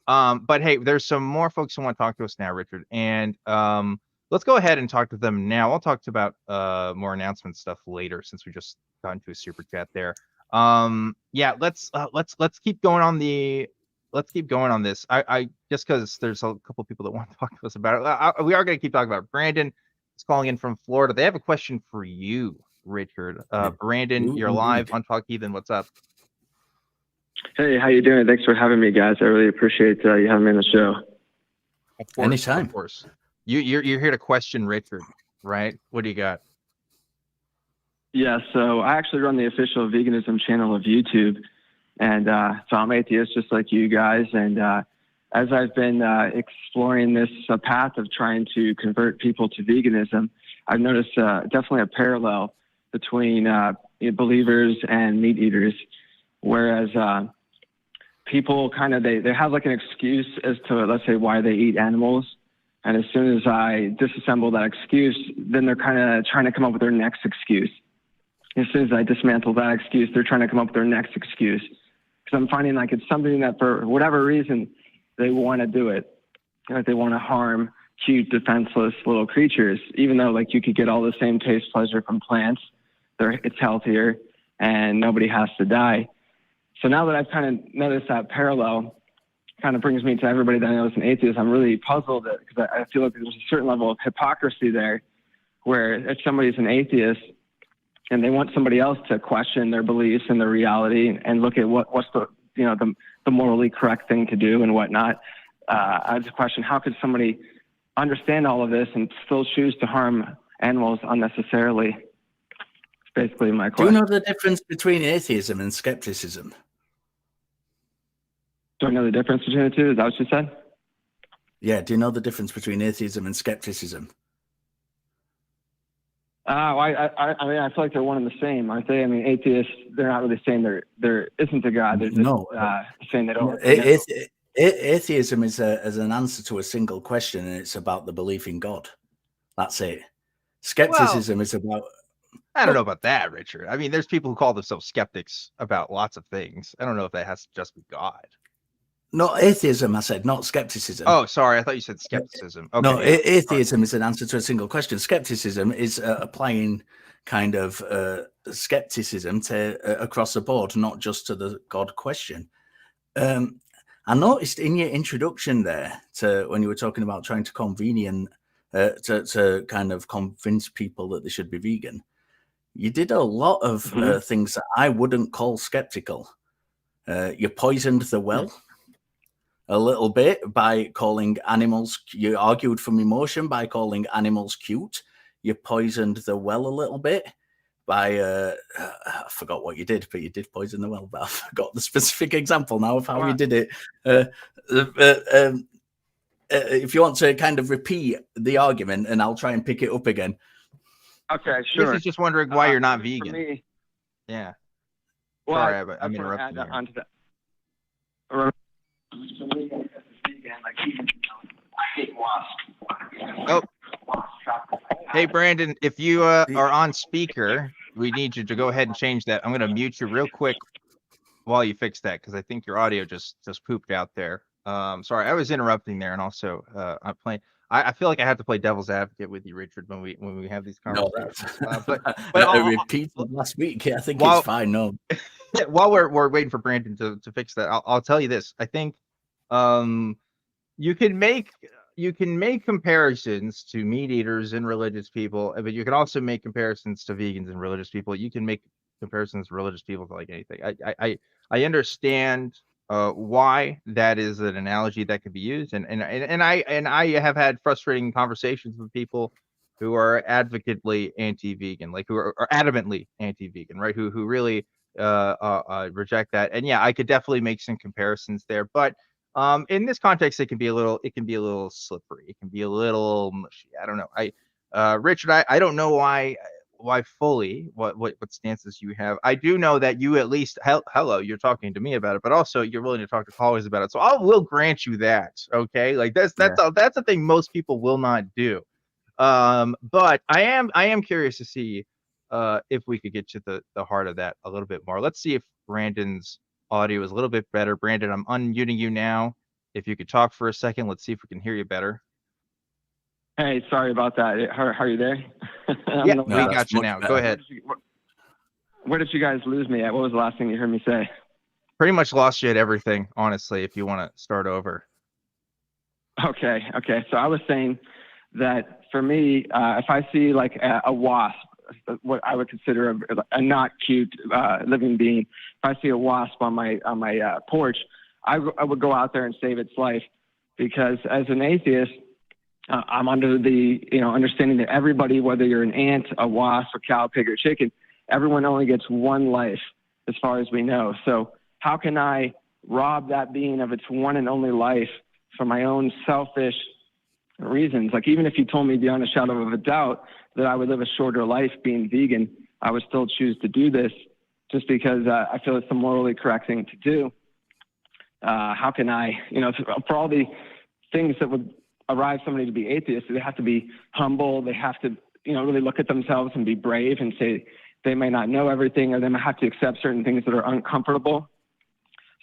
But hey, there's some more folks who want to talk to us now, Richard, and let's go ahead and talk to them now. I'll talk about more announcement stuff later, since we just got into a super chat there. Yeah, let's keep going on the let's keep going on this. I just because there's a couple people that want to talk to us about it. We are going to keep talking about it. Brandon is calling in from Florida. They have a question for you, Richard. Brandon, you're live on Talk Heathen. What's up? Hey, how you doing? Thanks for having me, guys. I really appreciate you having me on the show. Of course, anytime. Of course. You're here to question Richard, right? What do you got? Yeah, so I actually run the official veganism channel of YouTube, and so I'm atheist just like you guys. And as I've been exploring this path of trying to convert people to veganism, I've noticed definitely a parallel between believers and meat eaters, whereas people kind of they have like an excuse as to, let's say, why they eat animals. And as soon as I disassemble that excuse, then they're kind of trying to come up with their next excuse. As soon as I dismantle that excuse, they're trying to come up with their next excuse. Because I'm finding like it's something that for whatever reason, they want to do it. Like they want to harm cute, defenseless little creatures, even though like you could get all the same taste pleasure from plants. It's healthier and nobody has to die. So now that I've kind of noticed that parallel, kind of brings me to everybody that I know is an atheist. I'm really puzzled because I feel like there's a certain level of hypocrisy there, where if somebody's an atheist and they want somebody else to question their beliefs and their reality and look at what's the morally correct thing to do and whatnot, I just question, how could somebody understand all of this and still choose to harm animals unnecessarily? It's basically my question. Do you know the difference between atheism and skepticism? Do I know the difference between the two? Is that what you said? Yeah, do you know the difference between atheism and skepticism? I mean, I feel like they're one and the same, aren't they? I mean, atheists, they're not really saying there isn't a God. They're just saying they don't. Atheism is an answer to a single question, and it's about the belief in God. That's it. Skepticism is about... I don't know about that, Richard. I mean, there's people who call themselves skeptics about lots of things. I don't know if that has to just be God. Not atheism, I said, not skepticism. Oh, sorry. I thought you said skepticism. Okay, no, atheism is an answer to a single question. Skepticism is applying kind of skepticism to across the board, not just to the God question. I noticed in your introduction there to when you were talking about trying to to kind of convince people that they should be vegan, you did a lot of things that I wouldn't call skeptical. You poisoned the well a little bit by calling animals, you argued from emotion by calling animals cute. You poisoned the well a little bit by, I forgot what you did, but you did poison the well, but I forgot the specific example now of how you did it. If you want to kind of repeat the argument and I'll try and pick it up again. Okay, sure. Chris is just wondering why you're not vegan. Me, yeah. Well, sorry, I'm interrupting you. Onto that. Oh. Hey, Brandon, if you are on speaker, we need you to go ahead and change that. I'm going to mute you real quick while you fix that, because I think your audio just pooped out there. Sorry, I was interrupting there, and also I'm playing. I feel like I have to play devil's advocate with you, Richard, when we have these conversations. No, but I repeated last week. I think it's fine. No, while we're waiting for Brandon to fix that, I'll tell you this. I think you can make comparisons to meat eaters and religious people, but you can also make comparisons to vegans and religious people. You can make comparisons to religious people to like anything. I understand why that is an analogy that could be used, and I have had frustrating conversations with people who are advocately anti-vegan, like who are adamantly anti-vegan, right? Who really reject that. And yeah, I could definitely make some comparisons there, but in this context, it can be a little slippery. It can be a little mushy. I don't know. Richard, I don't know why fully what stances you have. I do know that you at least hello, you're talking to me about it, but also you're willing to talk to callers about it. So I will grant you that. Okay, like that's a thing most people will not do. But I am curious to see if we could get to the heart of that a little bit more. Let's see if Brandon's audio is a little bit better. Brandon, I'm unmuting you now. If you could talk for a second, let's see if we can hear you better. Hey, sorry about that. How are you there? Yeah, we got you now. Go ahead. Where did you guys lose me at? What was the last thing you heard me say? pretty much lost you at everything, honestly, if you want to start over. Okay. So I was saying that for me, if I see like a wasp, what I would consider a not cute living being, if I see a wasp on my porch, I would go out there and save its life, because as an atheist, I'm under the understanding that everybody, whether you're an ant, a wasp, a cow, pig, or chicken, everyone only gets one life, as far as we know. So how can I rob that being of its one and only life for my own selfish reasons? Like, even if you told me beyond a shadow of a doubt that I would live a shorter life being vegan, I would still choose to do this just because I feel it's the morally correct thing to do. How can I, for all the things that would arrive somebody to be atheist, they have to be humble. They have to, really look at themselves and be brave and say they may not know everything, or they might have to accept certain things that are uncomfortable.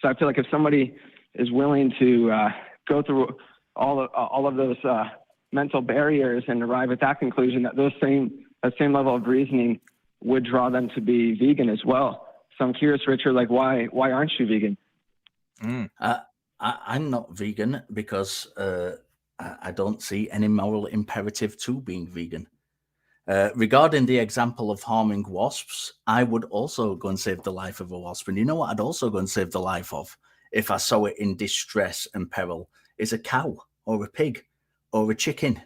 So I feel like if somebody is willing to go through all of those mental barriers and arrive at that conclusion, that that same level of reasoning would draw them to be vegan as well. So I'm curious, Richard, like why aren't you vegan? I'm not vegan because I don't see any moral imperative to being vegan. Regarding the example of harming wasps, I would also go and save the life of a wasp. And you know what I'd also go and save the life of, if I saw it in distress and peril, is a cow or a pig or a chicken.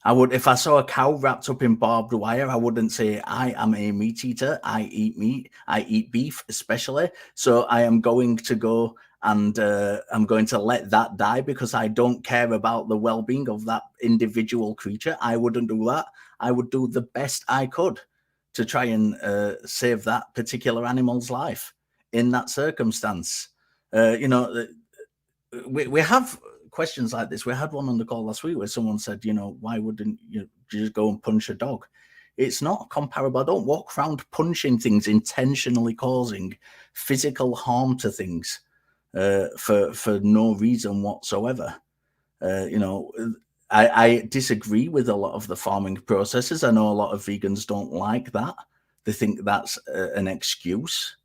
I would, if I saw a cow wrapped up in barbed wire, I wouldn't say, I am a meat eater, I eat meat, I eat beef especially, so I am going to go and I'm going to let that die because I don't care about the well-being of that individual creature. I wouldn't do that. I would do the best I could to try and save that particular animal's life in that circumstance. We have questions like this. We had one on the call last week where someone said, why wouldn't you just go and punch a dog? It's not comparable. I don't walk around punching things, intentionally causing physical harm to things for no reason whatsoever. I disagree with a lot of the farming processes. I know a lot of vegans don't like that. They think that's an excuse.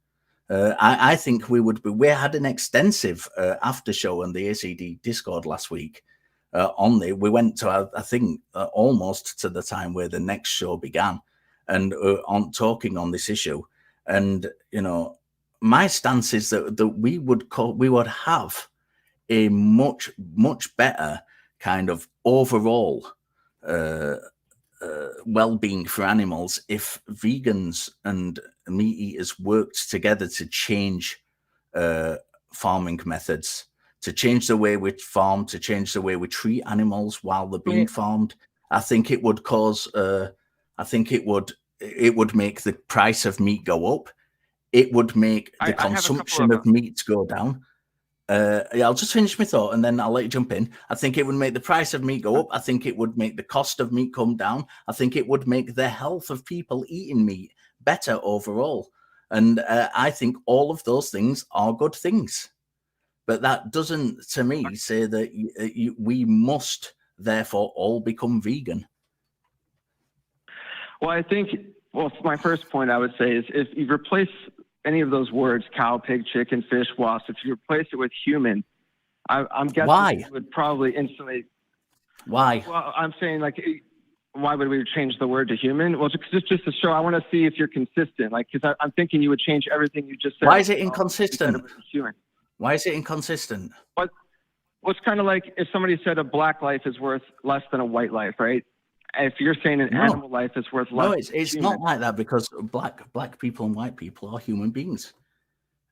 I think we had an extensive after show on the ACD Discord last week. We went to, I think, almost to the time where the next show began, and on talking on this issue. And my stance is that we would have a much better kind of overall well-being for animals if vegans and meat eaters worked together to change farming methods, to change the way we farm, to change the way we treat animals while they're being farmed. I think it would cause it would make the price of meat go up. It would make the consumption of meat go down. I'll just finish my thought and then I'll let you jump in. I think it would make the price of meat go up. I think it would make the cost of meat come down. I think it would make the health of people eating meat better overall. And I think all of those things are good things. But that doesn't, to me, say that we must therefore all become vegan. Well, my first point I would say is if you replace any of those words, cow, pig, chicken, fish, wasp, if you replace it with human, I'm guessing it would probably instantly. Why? Well, I'm saying, like, why would we change the word to human? Well, just to show, I want to see if you're consistent. Like, because I'm thinking you would change everything you just said. Why is it inconsistent? Human. Why is it inconsistent? Well, it's kind of like if somebody said a black life is worth less than a white life, right? If you're saying an animal life is worth less. No, it's not like that, because black people and white people are human beings.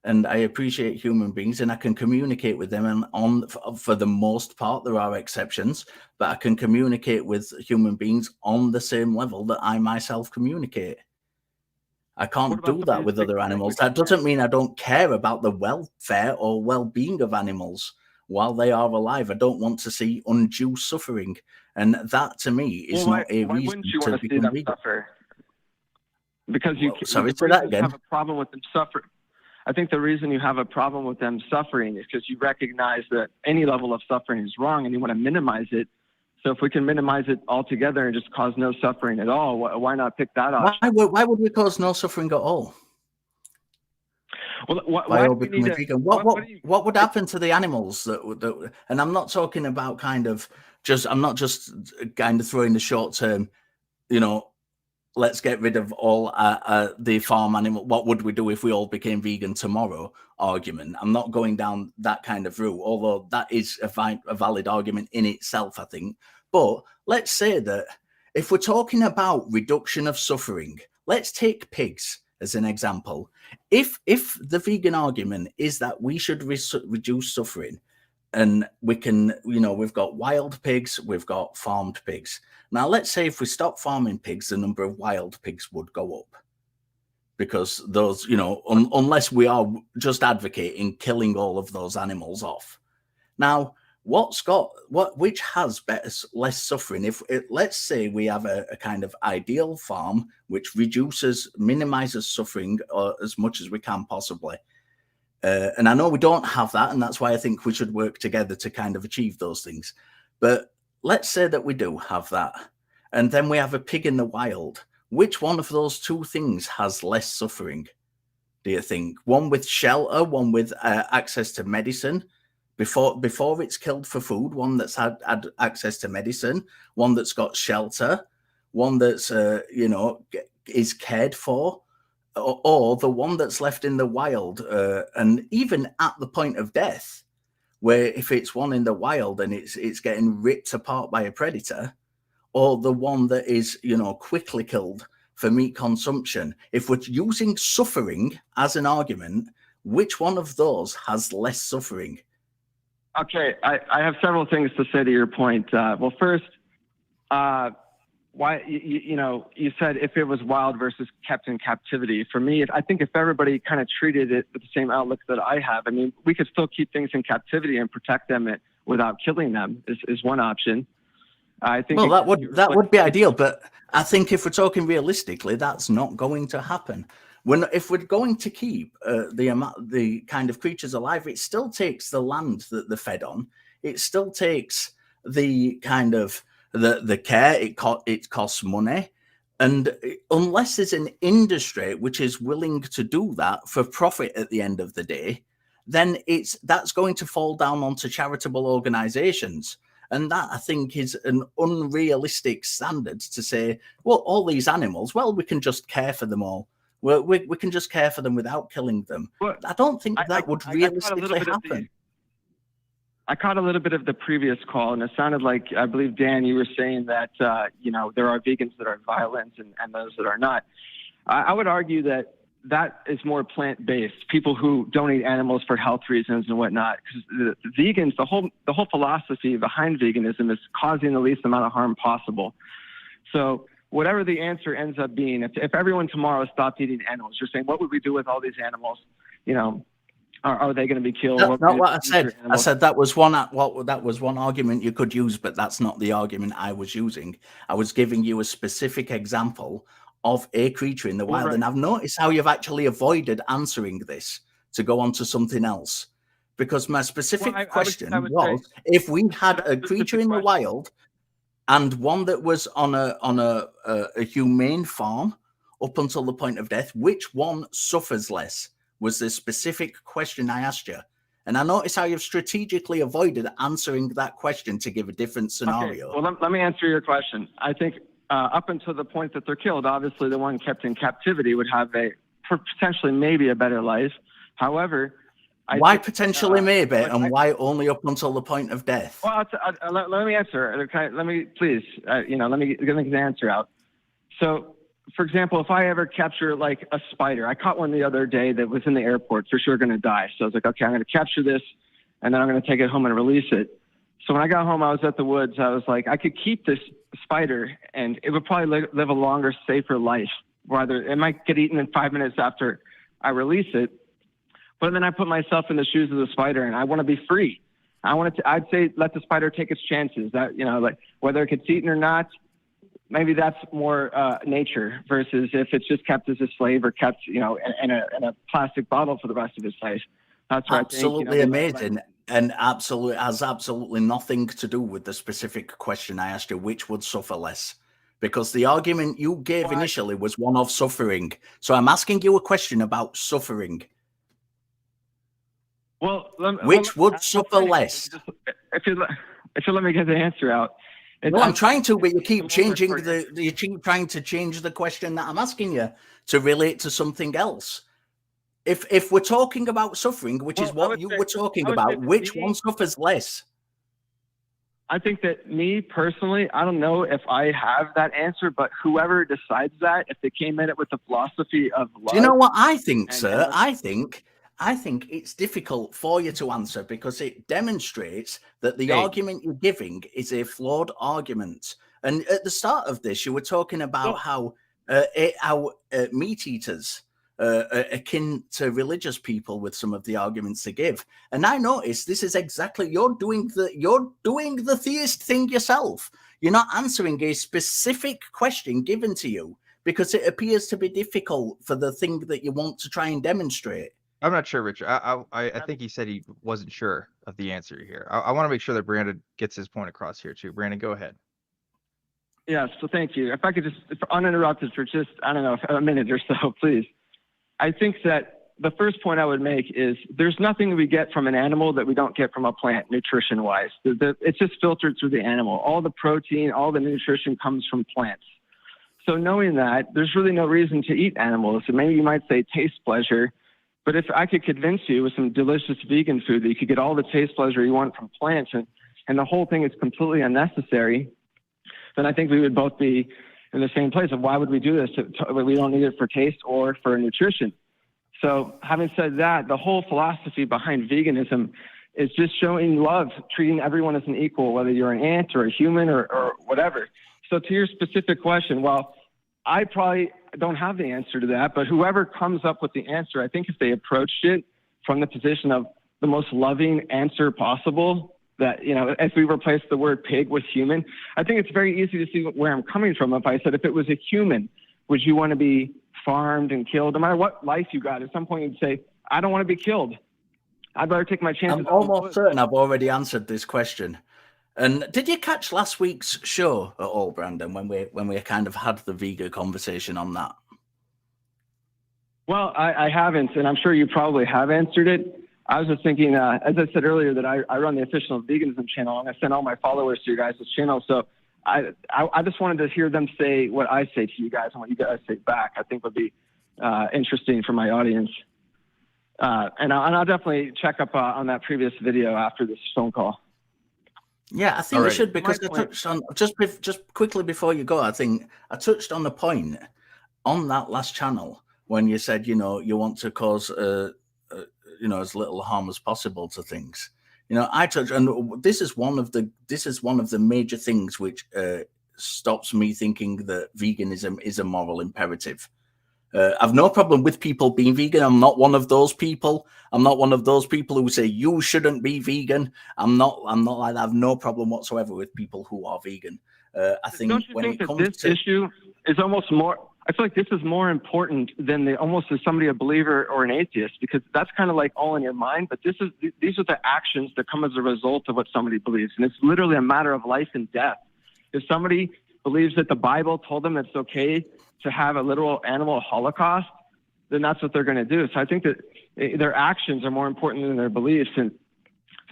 And I appreciate human beings and I can communicate with them. And for the most part, there are exceptions, but I can communicate with human beings on the same level that I myself communicate. I can't do that with other animals. That doesn't mean I don't care about the welfare or well-being of animals while they are alive. I don't want to see undue suffering. And that, to me, is not a reason to become vegan. Because you have a problem with them suffering. I think the reason you have a problem with them suffering is because you recognize that any level of suffering is wrong and you want to minimize it. So if we can minimize it altogether and just cause no suffering at all, why not pick that option? Why would we cause no suffering at all? Well, By why all do we need becoming to? vegan. do you- What would happen to the animals that? And I'm not talking about I'm not just kind of throwing the short term, let's get rid of all the farm animal. What would we do if we all became vegan tomorrow? Argument. I'm not going down that kind of route, although that is a valid argument in itself, I think. But let's say that if we're talking about reduction of suffering, let's take pigs as an example. If the vegan argument is that we should reduce suffering, and we can, we've got wild pigs, we've got farmed pigs. Now, let's say if we stop farming pigs, the number of wild pigs would go up, because those, unless we are just advocating killing all of those animals off. Now, which has less suffering? Let's say we have a kind of ideal farm which minimizes suffering as much as we can possibly. And I know we don't have that, and that's why I think we should work together to kind of achieve those things. But let's say that we do have that, and then we have a pig in the wild. Which one of those two things has less suffering, do you think? One with shelter, one with access to medicine before it's killed for food, one that's had access to medicine, one that's got shelter, one that's, is cared for, or the one that's left in the wild, and even at the point of death, where if it's one in the wild and it's getting ripped apart by a predator, or the one that is, quickly killed for meat consumption. If we're using suffering as an argument, which one of those has less suffering? Okay, I have several things to say to your point. Well, first, why you said if it was wild versus kept in captivity. For me, I think if everybody kind of treated it with the same outlook that I have, I mean, we could still keep things in captivity and protect them without killing them is one option. I think that would be ideal, but I think if we're talking realistically, that's not going to happen. If we're going to keep the kind of creatures alive, it still takes the land that they're fed on. It still takes the kind of the care. It costs money, and unless there's an industry which is willing to do that for profit at the end of the day, then that's going to fall down onto charitable organizations. And that, I think, is an unrealistic standard to say, well, all these animals, well, we can just care for them all. We can just care for them without killing them. Well, I don't think that would realistically happen. I caught a little bit of the previous call, and it sounded like, I believe, Dan, you were saying that, there are vegans that are violent and those that are not. I would argue that is more plant-based, people who don't eat animals for health reasons and whatnot. Because the vegans, the whole philosophy behind veganism is causing the least amount of harm possible. So whatever the answer ends up being, if everyone tomorrow stopped eating animals, you're saying, what would we do with all these animals? Are they going to be killed? That's not what I said. I said that was one argument you could use, but that's not the argument I was using. I was giving you a specific example of a creature in the wild. Right. And I've noticed how you've actually avoided answering this to go on to something else. Because my specific question was, if we had a creature in the wild and one that was on a humane farm up until the point of death, which one suffers less? Was the specific question I asked you. And I noticed how you've strategically avoided answering that question to give a different scenario. Okay. Well, let me answer your question. I think up until the point that they're killed, obviously the one kept in captivity would have potentially maybe a better life. However, why potentially maybe, and why only up until the point of death? Well, let me answer. Let me please, let me get the answer out. So, for example, if I ever capture like a spider, I caught one the other day that was in the airport, for sure going to die. So I was like, okay, I'm going to capture this, and then I'm going to take it home and release it. So when I got home, I was at the woods. I was like, I could keep this spider, and it would probably live a longer, safer life. Rather, it might get eaten in 5 minutes after I release it. But then I put myself in the shoes of the spider, and I want to be free. I'd say let the spider take its chances. That like whether it gets eaten or not, maybe that's more nature versus if it's just kept as a slave or kept, in a plastic bottle for the rest of its life. That's what absolutely I think, amazing. And has absolutely nothing to do with the specific question I asked you, which would suffer less. Because the argument you gave initially was one of suffering. So I'm asking you a question about suffering. Well, which would suffer less. If you let me get the answer out. No, I'm trying to, but you keep changing you keep trying to change the question that I'm asking you to relate to something else. If we're talking about suffering, which is what you were talking about, which one suffers less? I think that me personally, I don't know if I have that answer, but whoever decides that, if they came in it with the philosophy of love. Do you know what I think, sir? I think it's difficult for you to answer because it demonstrates that the argument you're giving is a flawed argument. And at the start of this, you were talking about how meat eaters are akin to religious people with some of the arguments they give. And I noticed this is exactly you're doing the theist thing yourself. You're not answering a specific question given to you because it appears to be difficult for the thing that you want to try and demonstrate. I'm not sure, Richard. I think he said he wasn't sure of the answer here. I want to make sure that Brandon gets his point across here too. Brandon, go ahead. Yeah, so thank you. If I could just, uninterrupted for just, I don't know, a minute or so, please. I think that the first point I would make is there's nothing we get from an animal that we don't get from a plant, nutrition-wise. It's just filtered through the animal. All the protein, all the nutrition comes from plants. So knowing that, there's really no reason to eat animals. And maybe you might say taste pleasure, but if I could convince you with some delicious vegan food that you could get all the taste pleasure you want from plants and the whole thing is completely unnecessary, then I think we would both be in the same place of why would we do this? We don't need it for taste or for nutrition. So having said that, the whole philosophy behind veganism is just showing love, treating everyone as an equal, whether you're an ant or a human or whatever. So to your specific question, well, I probably don't have the answer to that, but whoever comes up with the answer, I think if they approached it from the position of the most loving answer possible, that, you know, if we replace the word pig with human, I think it's very easy to see where I'm coming from. If I said, if it was a human, would you want to be farmed and killed? No matter what life you got, at some point you'd say, I don't want to be killed. I'd rather take my chances. I'm almost certain I've already answered this question. And did you catch last week's show at all, Brandon, when we kind of had the vegan conversation on that? Well, I haven't, and I'm sure you probably have answered it. I was just thinking, as I said earlier, that I run the official Veganism channel, and I send all my followers to your guys' channel. So I just wanted to hear them say what I say to you guys and what you guys say back. I think would be interesting for my audience. And I'll definitely check up on that previous video after this phone call. Yeah, I think we should, because I touched on just quickly before you go. I think I touched on the point on that last channel when you said, you know, you want to cause as little harm as possible to things. You know, I touched, and this is one of the major things which stops me thinking that veganism is a moral imperative. I've no problem with people being vegan. I'm not one of those people. I'm not one of those people who say you shouldn't be vegan. I'm not like that. I have no problem whatsoever with people who are vegan. I think when it comes to this issue is almost more. I feel like this is more important than almost as somebody a believer or an atheist, because that's kind of like all in your mind. But these are the actions that come as a result of what somebody believes, and it's literally a matter of life and death. If somebody believes that the Bible told them it's okay to have a literal animal holocaust, then that's what they're going to do. So I think that their actions are more important than their beliefs. And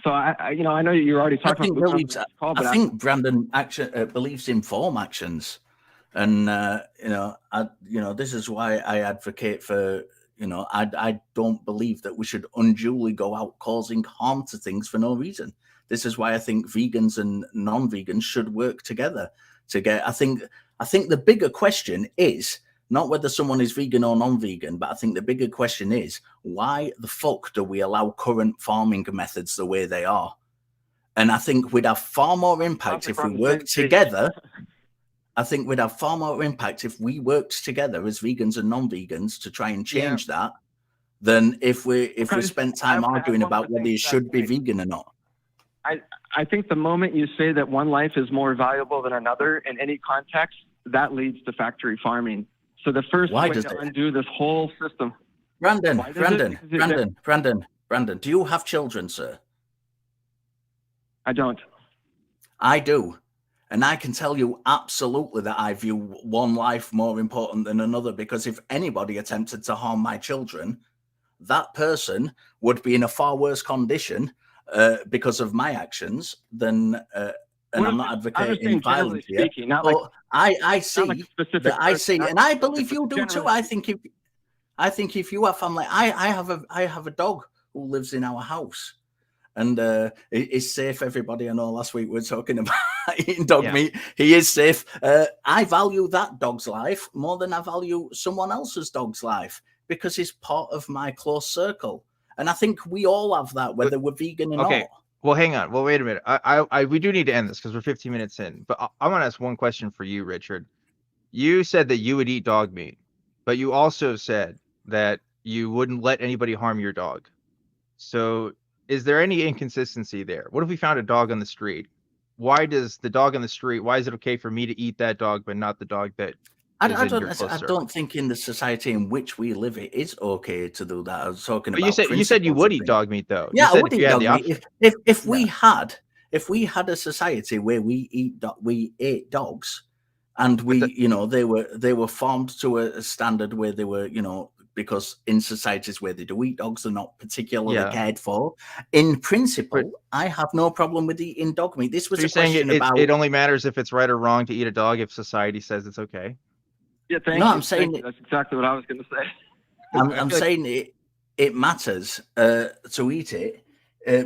so I know you're already talking about. I think Brandon beliefs inform actions. And, this is why I advocate for, I don't believe that we should unduly go out causing harm to things for no reason. This is why I think vegans and non-vegans should work together I think the bigger question is not whether someone is vegan or non-vegan, but I think the bigger question is, why the fuck do we allow current farming methods the way they are? And I think we'd have far more impact if we worked together. I think we'd have far more impact if we worked together as vegans and non-vegans to try and change that than if we spent time arguing about whether you should be vegan or not. I think the moment you say that one life is more valuable than another in any context, that leads to factory farming. So the first way to undo this whole system. Brandon, do you have children, sir? I don't. I do. And I can tell you absolutely that I view one life more important than another, because if anybody attempted to harm my children, that person would be in a far worse condition because of my actions than. And I'm not advocating violence here, speaking, not but like, I see specific that I person, see, not and I specific, believe you but do too. generally I think if you have family, I have a dog who lives in our house, and it's safe. Everybody, I know last week we were talking about eating dog meat. He is safe. I value that dog's life more than I value someone else's dog's life because he's part of my close circle, and I think we all have that, whether we're vegan or not. Well, hang on. Well, wait a minute. We do need to end this because we're 15 minutes in. But I want to ask one question for you, Richard. You said that you would eat dog meat, but you also said that you wouldn't let anybody harm your dog. So, is there any inconsistency there? What if we found a dog on the street? Why does the dog on the street? Why is it okay for me to eat that dog, but not the dog that? I don't think in the society in which we live, it is okay to do that. I was talking about. You said you would eat dog meat, though. Yeah, I would eat dog meat. If we had a society where we ate dogs, and they were farmed to a standard where they were, because in societies where they do eat dogs, they're not particularly cared for. In principle, I have no problem with eating dog meat. This was a question about. It only matters if it's right or wrong to eat a dog if society says it's okay. Yeah, thank you. I'm saying that's exactly what I was going to say. I'm saying it matters to eat it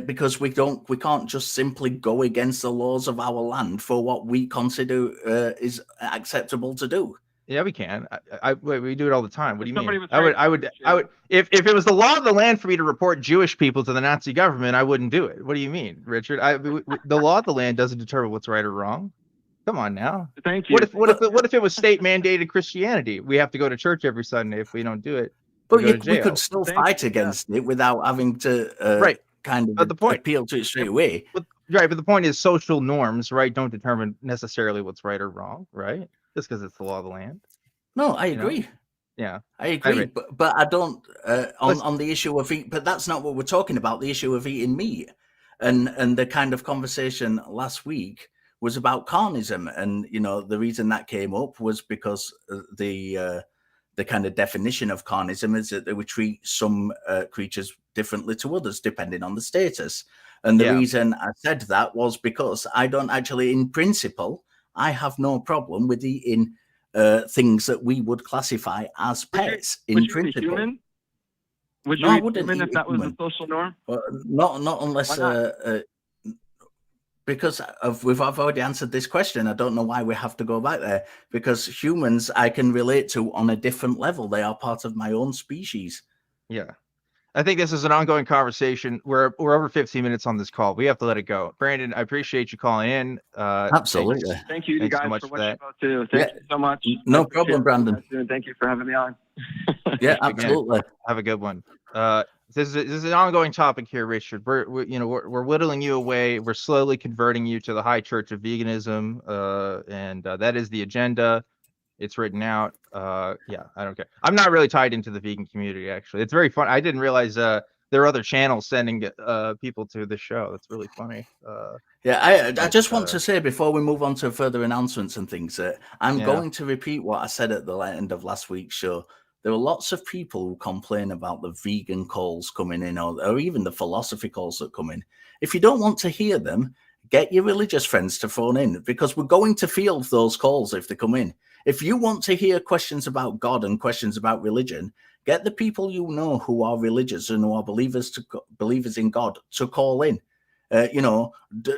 because we can't just simply go against the laws of our land for what we consider is acceptable to do. Yeah, we can. We do it all the time. What do you mean? I would. If it was the law of the land for me to report Jewish people to the Nazi government, I wouldn't do it. What do you mean, Richard? The law of the land doesn't determine what's right or wrong. Come on now. Thank you. What if it was state mandated Christianity? We have to go to church every Sunday. If we don't do it, but we could still fight against it without having to kind of appeal to it straight away. But the point is social norms, right, don't determine necessarily what's right or wrong, right? Just because it's the law of the land. No, I agree. Yeah, I agree. But I don't on the issue of eat. But that's not what we're talking about. The issue of eating meat, and the kind of conversation last week was about carnism, and the reason that came up was because the kind of definition of carnism is that they would treat some creatures differently to others depending on the status. And the reason I said that was because I don't actually, in principle, I have no problem with eating things that we would classify as pets. In principle, human? Would you eat human if that was a social norm? Not unless. Because I've already answered this question. I don't know why we have to go back there. Because humans, I can relate to on a different level. They are part of my own species. Yeah, I think this is an ongoing conversation. We're over 15 minutes on this call. We have to let it go. Brandon, I appreciate you calling in. Absolutely. Thank you guys so much for for that. Too. Thank you so much. No problem, Brandon. Thank you for having me on. Yeah, absolutely. Have a good one. This is an ongoing topic here, Richard. We're whittling you away. We're slowly converting you to the high church of veganism, and that is the agenda. It's written out. I don't care. I'm not really tied into the vegan community, actually. It's very fun. I didn't realize there are other channels sending people to the show. That's really funny. I just want to say before we move on to further announcements and things that I'm going to repeat what I said at the end of last week's show. There are lots of people who complain about the vegan calls coming in or even the philosophy calls that come in. If you don't want to hear them, get your religious friends to phone in because we're going to field those calls if they come in. If you want to hear questions about God and questions about religion, get the people you know who are religious and who are believers in God to call in.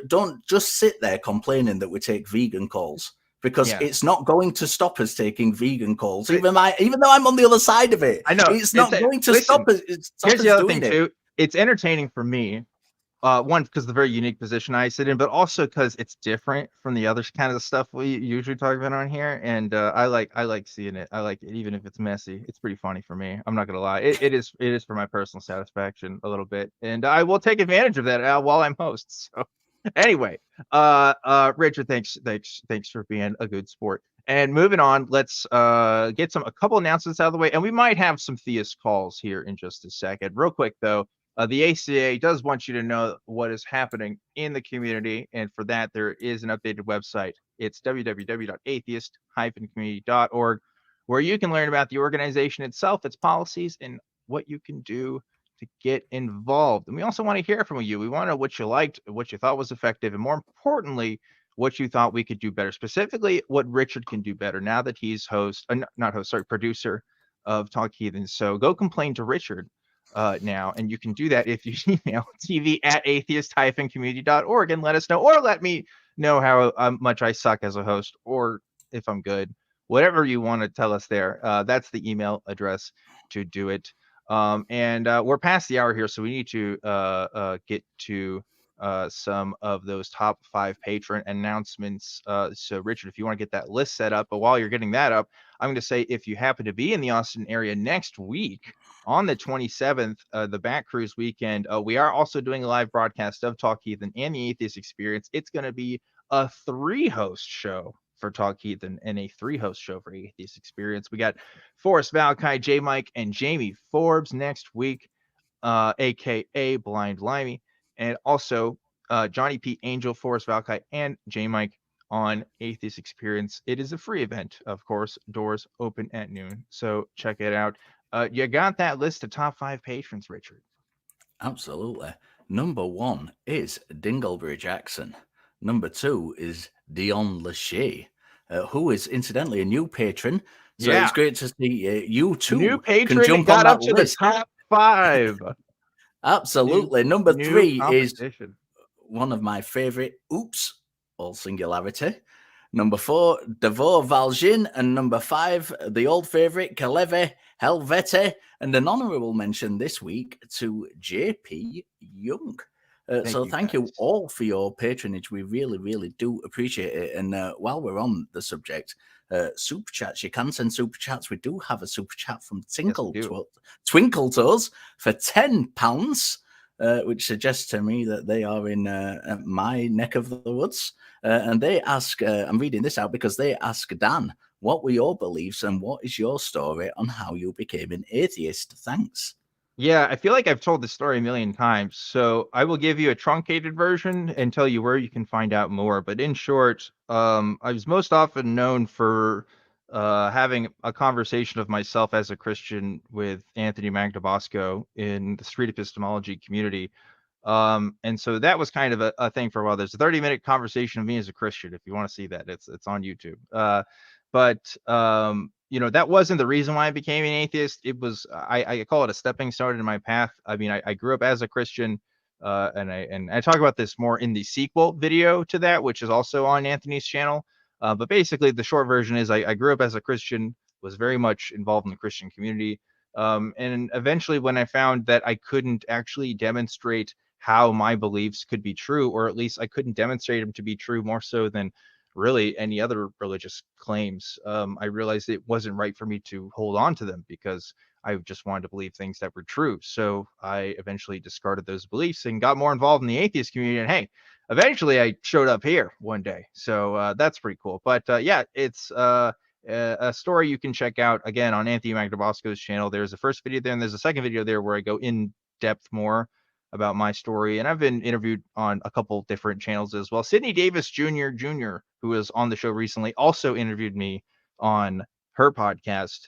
Don't just sit there complaining that we take vegan calls. Because it's not going to stop us taking vegan calls, even though I'm on the other side of it. I know it's not going to stop us. Here's the other thing too. It's entertaining for me. One, because of the very unique position I sit in, but also because it's different from the other kind of stuff we usually talk about on here. And I like seeing it. I like it, even if it's messy. It's pretty funny for me. I'm not gonna lie. It is for my personal satisfaction a little bit, and I will take advantage of that while I'm host. So. Anyway, Richard, thanks for being a good sport. And moving on, let's get a couple announcements out of the way, and we might have some theist calls here in just a second. Real quick though, the ACA does want you to know what is happening in the community, and for that there is an updated website. It's www.atheist-community.org, where you can learn about the organization itself, its policies, and what you can do to get involved. And we also want to hear from you. We want to know what you liked, what you thought was effective, and more importantly, what you thought we could do better. Specifically, what Richard can do better now that he's producer of Talk Heathen. So go complain to Richard now, and you can do that if you email tv@atheist-community.org and let us know, or let me know how much I suck as a host, or if I'm good. Whatever you want to tell us there, that's the email address to do it. And we're past the hour here, so we need to get to some of those top 5 patron announcements. So Richard, if you want to get that list set up, but while you're getting that up, I'm going to say, if you happen to be in the Austin area next week on the 27th, the Back Cruise weekend, we are also doing a live broadcast of Talk Heathen and the Atheist Experience. It's going to be a 3-host show for Talk Heathen and a 3-host show for Atheist Experience. We got Forrest, Valakai, J Mike, and Jamie Forbes next week, aka Blind Limey, and also Johnny P, Angel, Forrest, Valakai, and J Mike on Atheist Experience. It is a free event, of course. Doors open at noon, so check it out. You got that list of top 5 patrons, Richard? Absolutely. Number 1 is Dingleberry Jackson. Number 2 is Dion Lachey, who is incidentally a new patron. So it's great to see you too. New patron can jump got on up that to list. the top 5. Absolutely. Number 3 is competition. one of my favorite. Oops, all singularity. Number 4, Davor Valgin. And number 5, the old favorite, Kalevi Helvete. And an honorable mention this week to JP Young. Thank you all for your patronage. We really, really do appreciate it. And while we're on the subject, super chats, you can send super chats. We do have a super chat from Twinkle Toes for £10, which suggests to me that they are in my neck of the woods. And they ask, I'm reading this out because they ask Dan, what were your beliefs and what is your story on how you became an atheist? Thanks. Yeah, I feel like I've told this story a million times, so I will give you a truncated version and tell you where you can find out more. But in short, I was most often known for having a conversation of myself as a Christian with Anthony Magnabosco in the street epistemology community. And so that was kind of a thing for a while. There's a 30-minute conversation of me as a Christian. If you want to see that, it's on YouTube. That wasn't the reason why I became an atheist. It was, I call it a stepping stone in my path. I mean, I grew up as a Christian, and I talk about this more in the sequel video to that, which is also on Anthony's channel. But basically, the short version is I grew up as a Christian, was very much involved in the Christian community. And eventually, when I found that I couldn't actually demonstrate how my beliefs could be true, or at least I couldn't demonstrate them to be true more so than really any other religious claims, I realized it wasn't right for me to hold on to them because I just wanted to believe things that were true. So I eventually discarded those beliefs and got more involved in the atheist community. And hey, eventually I showed up here one day. So that's pretty cool. But it's a story you can check out again on Anthony Magnabosco's channel. There's a first video there, and there's a second video there where I go in depth more about my story. And I've been interviewed on a couple different channels as well. Sidney Davis Jr., who was on the show recently, also interviewed me on her podcast.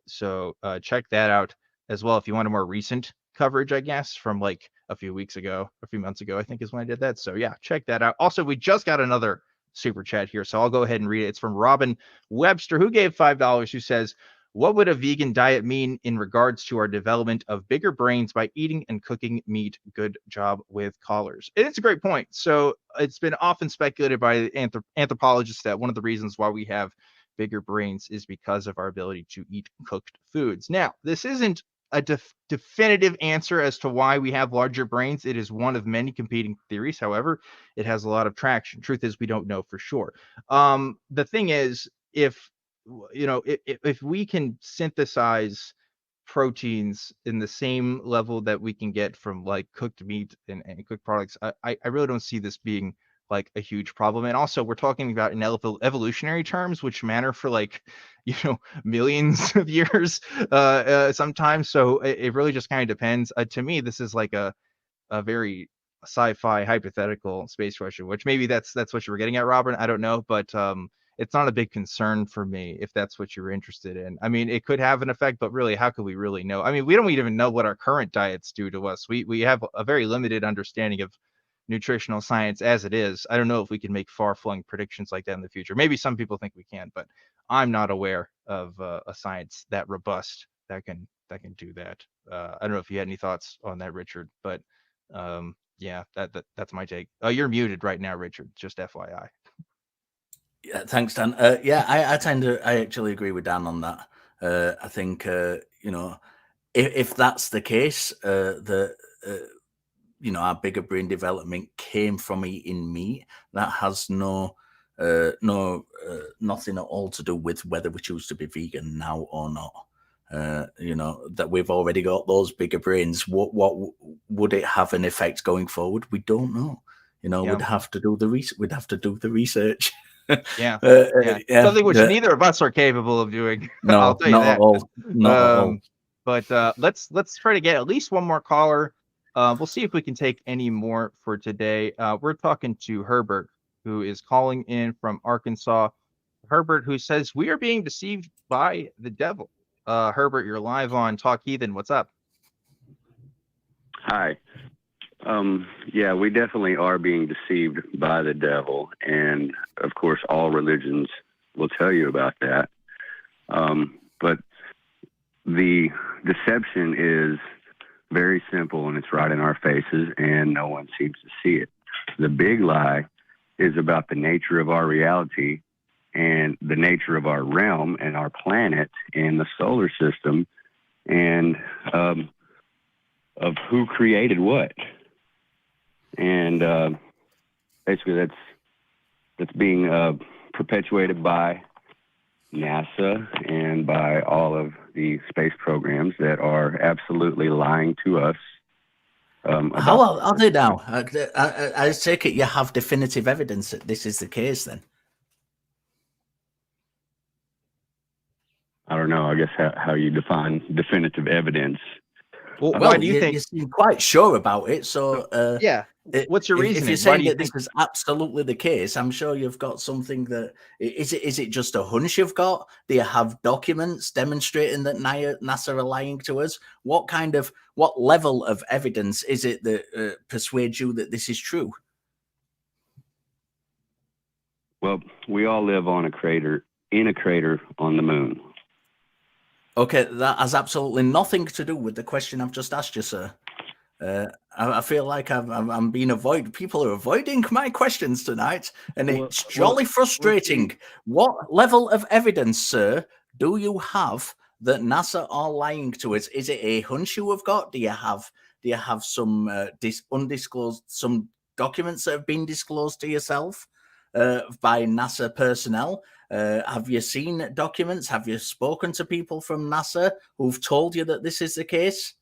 So check that out as well if you want a more recent coverage, I guess, from like a few months ago, I think is when I did that. So yeah, check that out. Also, we just got another super chat here, so I'll go ahead and read it. It's from Robin Webster, who gave $5, who says, what would a vegan diet mean in regards to our development of bigger brains by eating and cooking meat? Good job with callers. And it's a great point. So it's been often speculated by anthropologists that one of the reasons why we have bigger brains is because of our ability to eat cooked foods. Now, this isn't a definitive answer as to why we have larger brains. It is one of many competing theories. However, it has a lot of traction. Truth is, we don't know for sure. The thing is, if we can synthesize proteins in the same level that we can get from like cooked meat and cooked products, I really don't see this being like a huge problem. And also, we're talking about in evolutionary terms, which matter for like millions of years sometimes. So it really just kind of depends. To me, this is like a very sci-fi hypothetical space question, which maybe that's what you were getting at, Robert. I don't know, but it's not a big concern for me if that's what you're interested in. I mean, it could have an effect, but really, how could we really know? I mean, we don't even know what our current diets do to us. We have a very limited understanding of nutritional science as it is. I don't know if we can make far-flung predictions like that in the future. Maybe some people think we can, but I'm not aware of a science that robust that can do that. I don't know if you had any thoughts on that, Richard, but yeah, that's my take. You're muted right now, Richard. Just FYI. Yeah, thanks, Dan. Yeah, I actually agree with Dan on that. I think you know, if that's the case, you know, our bigger brain development came from eating meat. That has nothing at all to do with whether we choose to be vegan now or not. You know, that we've already got those bigger brains. What would it have an effect going forward? We don't know. You know, we'd have to do the research. Yeah. Yeah. Something which neither of us are capable of doing. No, I'll tell you not that. at all. Not at all. But let's try to get at least one more caller. We'll see if we can take any more for today. We're talking to Herbert, who is calling in from Arkansas. Herbert, who says we are being deceived by the devil. Herbert, you're live on Talk Heathen. What's up? Hi. Yeah, we definitely are being deceived by the devil. And of course, all religions will tell you about that. But the deception is very simple, and it's right in our faces, and no one seems to see it. The big lie is about the nature of our reality and the nature of our realm and our planet and the solar system, and of who created what. And basically that's being perpetuated by NASA and by all of the space programs that are absolutely lying to us. How are they now? I take it you have definitive evidence that this is the case then? I don't know, I guess how you define definitive evidence. Well, why do you think? You seem quite sure about it. So yeah, what's your reasoning? If you're saying that this is absolutely the case, I'm sure you've got something that is it just a hunch you've got? Do you have documents demonstrating that NASA are lying to us? What level of evidence is it that persuades you that this is true? Well, we all live in a crater on the moon. Okay, that has absolutely nothing to do with the question I've just asked you, sir. I feel like I'm being avoided. People are avoiding my questions tonight, and it's jolly frustrating. What level of evidence, sir, do you have that NASA are lying to us? Is it a hunch you have got? Do you have some undisclosed, some documents that have been disclosed to yourself by NASA personnel? Have you seen documents? Have you spoken to people from NASA who've told you that this is the case?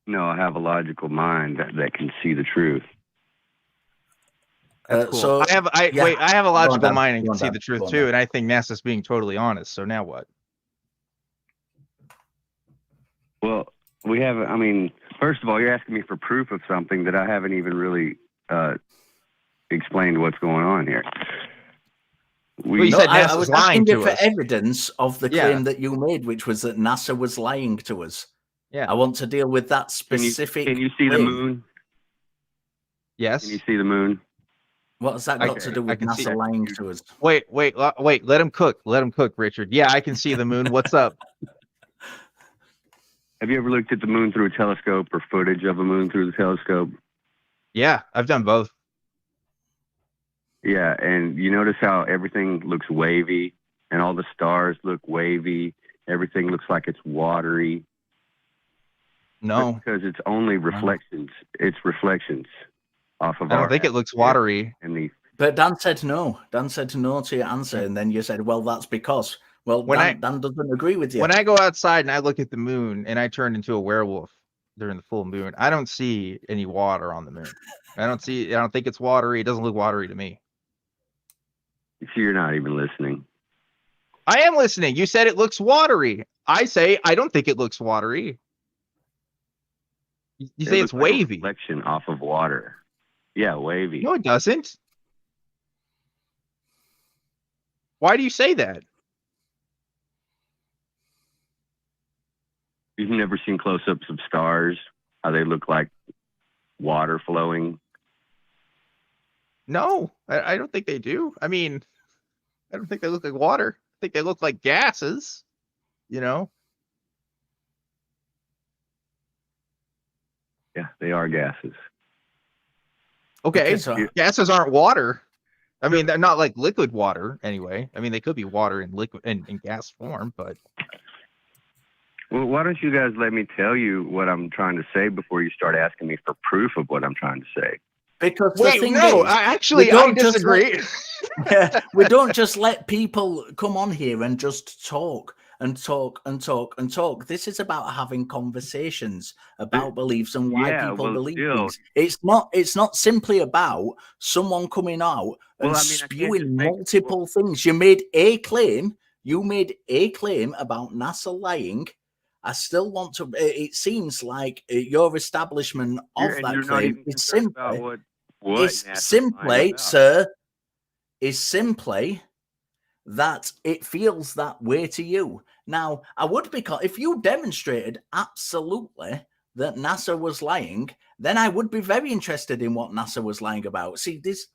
No, I have a logical mind that can see the truth. That's cool. So I have a logical mind and can see the truth too, down. and I think NASA's being totally honest. So now what? Well, we have. I mean, first of all, you're asking me for proof of something that I haven't even really explained what's going on here. You said NASA's I was lying asking to you for us. evidence of the claim that you made, which was that NASA was lying to us. Yeah, I want to deal with that specific. Can you see the moon? Yes. Can you see the moon? What has that got to do with NASA lying to us? Wait. Let him cook. Let him cook, Richard. Yeah, I can see the moon. What's up? Have you ever looked at the moon through a telescope or footage of a moon through the telescope? Yeah, I've done both. Yeah, and you notice how everything looks wavy and all the stars look wavy. Everything looks like it's watery. No. That's because it's only reflections. It's reflections off of I don't think it looks watery. But Dan said no. Dan said no to your answer, and then you said, well, that's because. Well, Dan doesn't agree with you. When I go outside and I look at the moon and I turn into a werewolf during the full moon, I don't see any water on the moon. I don't think it's watery. It doesn't look watery to me. So you're not even listening. I am listening. You said it looks watery. I say I don't think it looks watery. You say it's wavy. Like a reflection off of water. Yeah, wavy. No, it doesn't. Why do you say that? You've never seen close-ups of stars, how they look like water flowing? No, I don't think they do. I mean, I don't think they look like water. I think they look like gases, you know? Yeah, they are gases. Okay, so- gases aren't water. I mean, they're not like liquid water anyway. I mean, they could be water in liquid in gas form, but Well, why don't you guys let me tell you what I'm trying to say before you start asking me for proof of what I'm trying to say? Because the wait, thing no, is, I we don't just disagree. we don't just let people come on here and just talk and talk and talk and talk. This is about having conversations about beliefs and why Yeah, people well, believe still- things. It's not simply about someone coming out and Well, I mean, I can't spewing just make- multiple things. You made a claim about NASA lying. I still want to. It seems like your establishment of and that you're not claim even is concerned about simply, what is NASA's lying simply, about. sir, is simply that it feels that way to you. Now, I would be if you demonstrated absolutely that NASA was lying, then I would be very interested in what NASA was lying about. See, this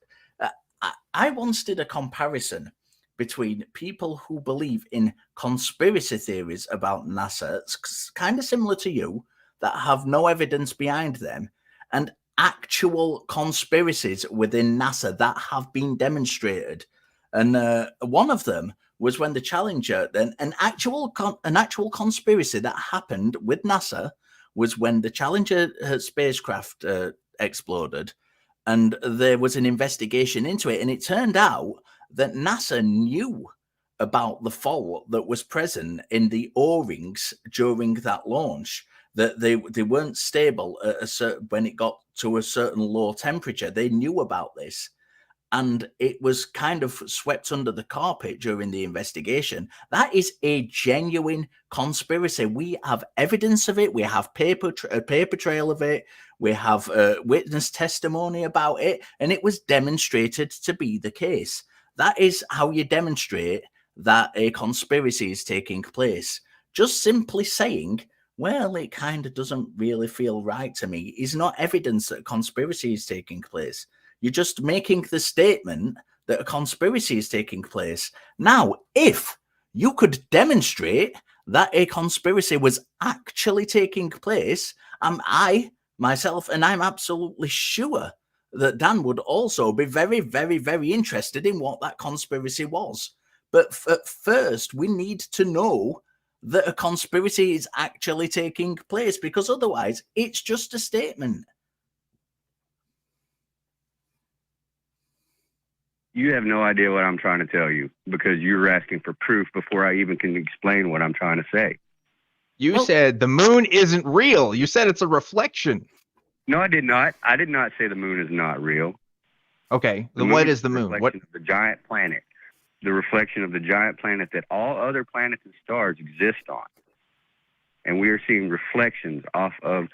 I once did a comparison between people who believe in conspiracy theories about NASA, it's kind of similar to you, that have no evidence behind them, and actual conspiracies within NASA that have been demonstrated. And one of them was when the Challenger, then an actual conspiracy that happened with NASA was when the Challenger spacecraft exploded, and there was an investigation into it, and it turned out that NASA knew about the fault that was present in the O-rings during that launch, that they weren't stable at when it got to a certain low temperature. They knew about this, and it was kind of swept under the carpet during the investigation. That is a genuine conspiracy. We have evidence of it. We have a paper trail of it. We have witness testimony about it, and it was demonstrated to be the case. That is how you demonstrate that a conspiracy is taking place. Just simply saying, well, it kind of doesn't really feel right to me, is not evidence that a conspiracy is taking place. You're just making the statement that a conspiracy is taking place. Now, if you could demonstrate that a conspiracy was actually taking place, I, myself, and I'm absolutely sure that Dan would also be very, very, very interested in what that conspiracy was. But first, we need to know that a conspiracy is actually taking place, because otherwise it's just a statement. You have no idea what I'm trying to tell you because you're asking for proof before I even can explain what I'm trying to say. You said the moon isn't real. You said it's a reflection. No, I did not. I did not say the moon is not real. Okay, The then what moon is the a moon? What? reflection of the giant planet. The reflection of the giant planet that all other planets and stars exist on. And we are seeing reflections off of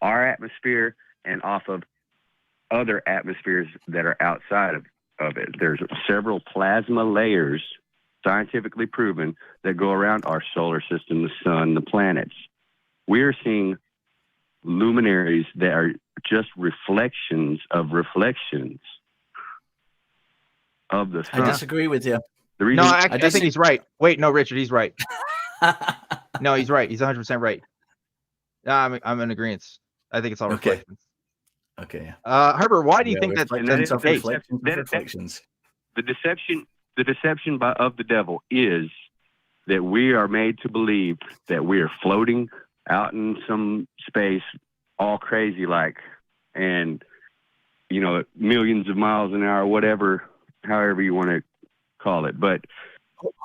our atmosphere and off of other atmospheres that are outside of it. There's several plasma layers, scientifically proven, that go around our solar system, the sun, the planets. We are seeing luminaries that are just reflections of the sun. I disagree with you. The reason No, I think he's right. Wait, no, Richard, he's right. No, he's right. He's 100% right. No, I'm in agreement. I think it's all Okay. reflections. Okay. Herbert, why do you think that? Reflections of Hey, reflections. the deception of the devil is that we are made to believe that we are floating out in some space all crazy like, and millions of miles an hour, whatever, however you want to call it. But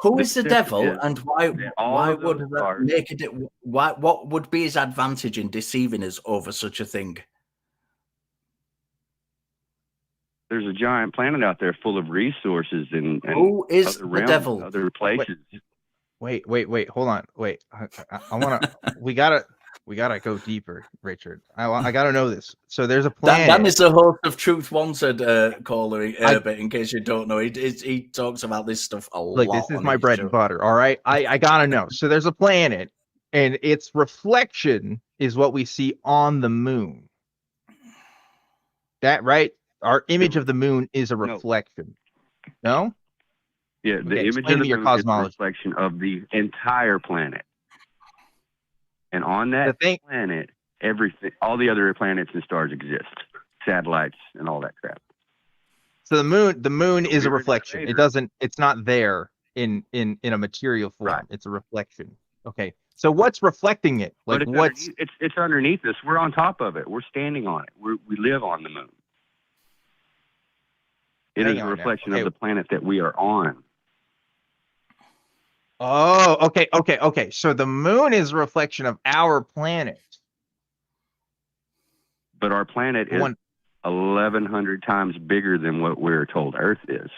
who is the devil, is and why would those that are- make it? What would be his advantage in deceiving us over such a thing? there's a giant planet out there full of resources and Who is other the realms, devil? other places. Wait. Hold on. Wait. I want to. we gotta We gotta go deeper, Richard. I gotta know this. So there's a Dan planet. is the host of Truth Wanted, caller, but in case you don't know, he talks about this stuff a lot. This is on my his bread show. and butter. All right, I gotta know. So there's a planet, and its reflection is what we see on the moon. That right? Our image of the moon is a reflection. No? Yeah, the Okay, image explain of to the me your moon is a cosmology. reflection of the entire planet. And on that planet, everything, all the other planets and stars exist, satellites and all that crap. So the moon is a reflection. It's not there in a material form. Right. It's a reflection. Okay. So what's reflecting it? Like but it's underneath us. We're on top of it. We're standing on it. We live on the moon. It is a reflection of the planet that we are on. Oh, okay. So the moon is a reflection of our planet. But our planet is 1,100 times bigger than what we're told Earth is.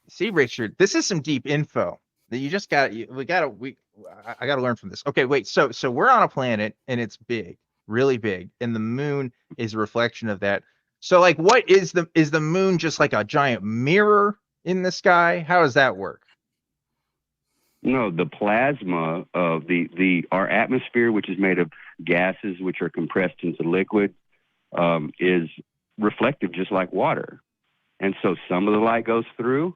See, Richard, this is some deep info that you just got. I got to learn from this. Okay, wait. So we're on a planet and it's big, really big, and the moon is a reflection of that. So, like, what is the moon just like a giant mirror in the sky? How does that work? No, the plasma of our atmosphere, which is made of gases which are compressed into liquid, is reflective just like water. And so some of the light goes through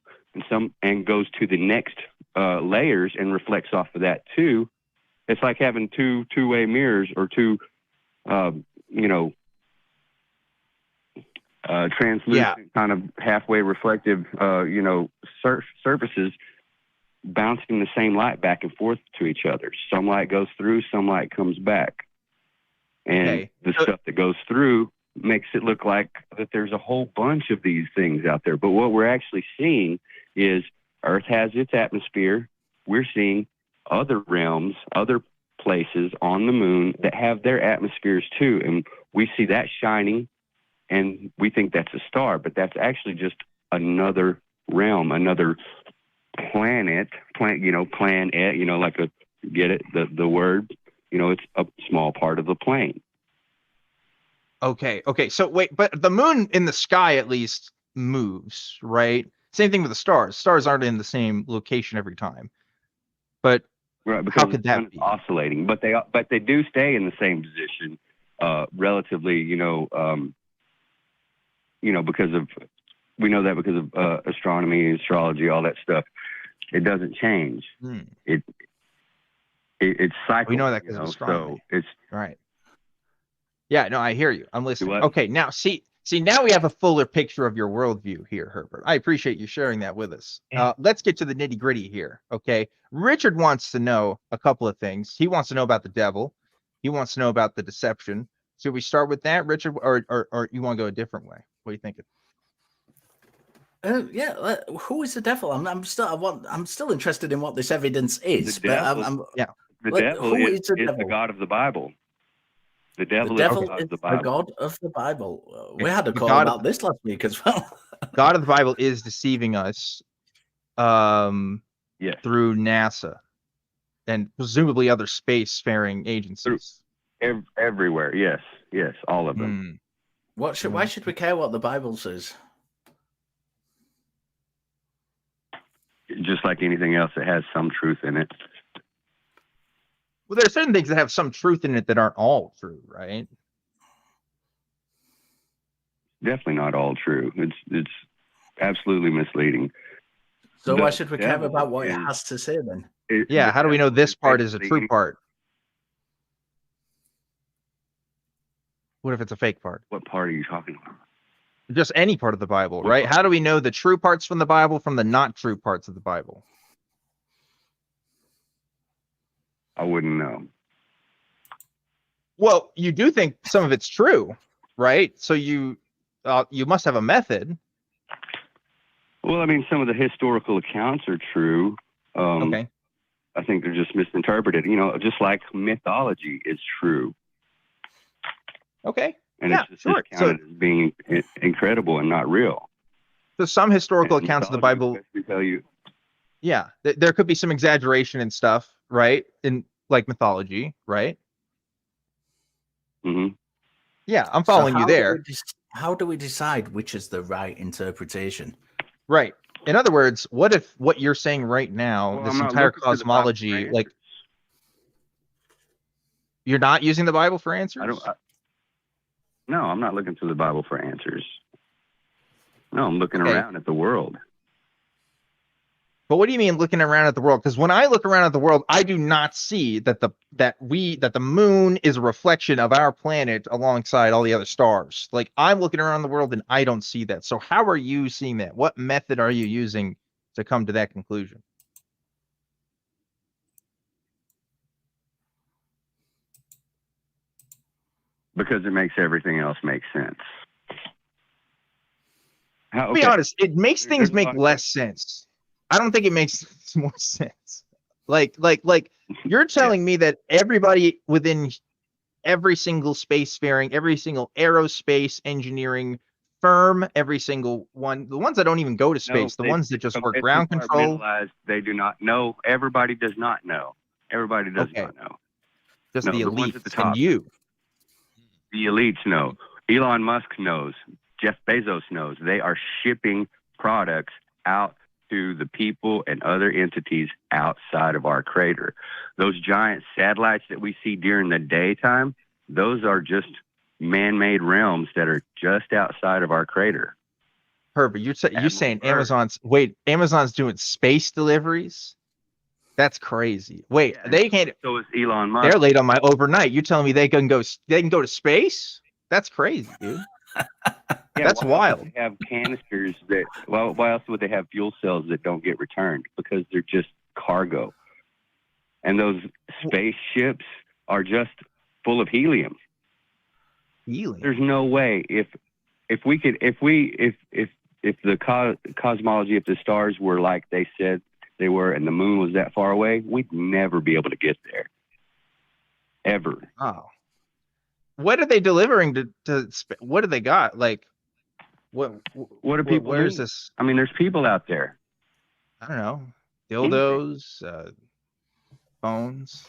and goes to the next layers and reflects off of that too. It's like having two-way mirrors or two translucent kind of halfway reflective surfaces bouncing the same light back and forth to each other. Some light goes through, some light comes back. And the stuff that goes through makes it look like that there's a whole bunch of these things out there. But what we're actually seeing is Earth has its atmosphere. We're seeing other realms, other places on the moon that have their atmospheres too. And we see that shining and we think that's a star, but that's actually just another realm, another planet, like the word, it's a small part of the plane. Okay. So wait, but the moon in the sky at least moves, right? Same thing with the stars. Stars aren't in the same location every time. But right, because how could that be oscillating? But they do stay in the same position, relatively. Because we know that because of astronomy, astrology, all that stuff. It doesn't change. It's cycles. We know that because of astronomy. So it's right. Yeah, no, I hear you. I'm listening. Okay, now see, now we have a fuller picture of your worldview here, Herbert. I appreciate you sharing that with us. Let's get to the nitty gritty here. Okay, Richard wants to know a couple of things. He wants to know about the devil. He wants to know about the deception. Should we start with that, Richard, or you want to go a different way? What do you think? Who is the devil? I'm still interested in what this evidence is. The devil is the God of the Bible. The devil is the God of the Bible. We had a call about this last week as well. God of the Bible is deceiving us through NASA and presumably other spacefaring agencies. Everywhere, yes, all of them. Why should we care what the Bible says? Just like anything else, it has some truth in it. Well, there are certain things that have some truth in it that aren't all true, right? Definitely not all true. It's absolutely misleading. So why should we care about what it has to say then? How do we know this part is a true part? What if it's a fake part? What part are you talking about? Just any part of the Bible, right? How do we know the true parts from the Bible from the not true parts of the Bible? I wouldn't know. Well, you do think some of it's true, right? So you must have a method. Well, I mean, some of the historical accounts are true. Okay. I think they're just misinterpreted. Just like mythology is true. Okay. And it's just accounted as being incredible and not real. So some historical accounts of the Bible tell you. Yeah, there could be some exaggeration and stuff, right? In like mythology, right? Hmm. Yeah, I'm So following you there. how do we decide which is the right interpretation? Right. In other words, what if what you're saying right now, Well, this I'm not entire looking to the Bible for cosmology, like answers. you're not using the Bible for answers? No, I'm not looking to the Bible for answers. No, I'm looking Okay. around at the world. But what do you mean looking around at the world? Because when I look around at the world, I do not see that the moon is a reflection of our planet alongside all the other stars. Like I'm looking around the world and I don't see that. So how are you seeing that? What method are you using to come to that conclusion? Because it makes everything else make sense. To be honest, it makes things make less sense. I don't think it makes more sense. Like you're telling me that everybody within every single spacefaring, every single aerospace engineering firm, every single one, the ones that don't even go to space, the ones that just work ground control. They do not know. Everybody does not know. Everybody does not know. Just No, the the ones elites at the top. and you. The elites know. Elon Musk knows. Jeff Bezos knows. They are shipping products out to the people and other entities outside of our crater. Those giant satellites that we see during the daytime, those are just man-made realms that are just outside of our crater. Herbert, you're saying Amazon's doing space deliveries? That's crazy. Wait, they can't. So is Elon Musk. They're late on my overnight. You're telling me they can go to space? That's crazy, dude. Yeah, that's wild. They have canisters that. Well, why else would they have fuel cells that don't get returned? Because they're just cargo, and those spaceships are just full of helium. Helium. There's no way if the cosmology, if the stars were like they said they were, and the moon was that far away, we'd never be able to get there. Ever. Oh. What are they delivering to what do they got? Like, what are people where is doing? this? I mean, there's people out there. I don't know. Dildos, phones,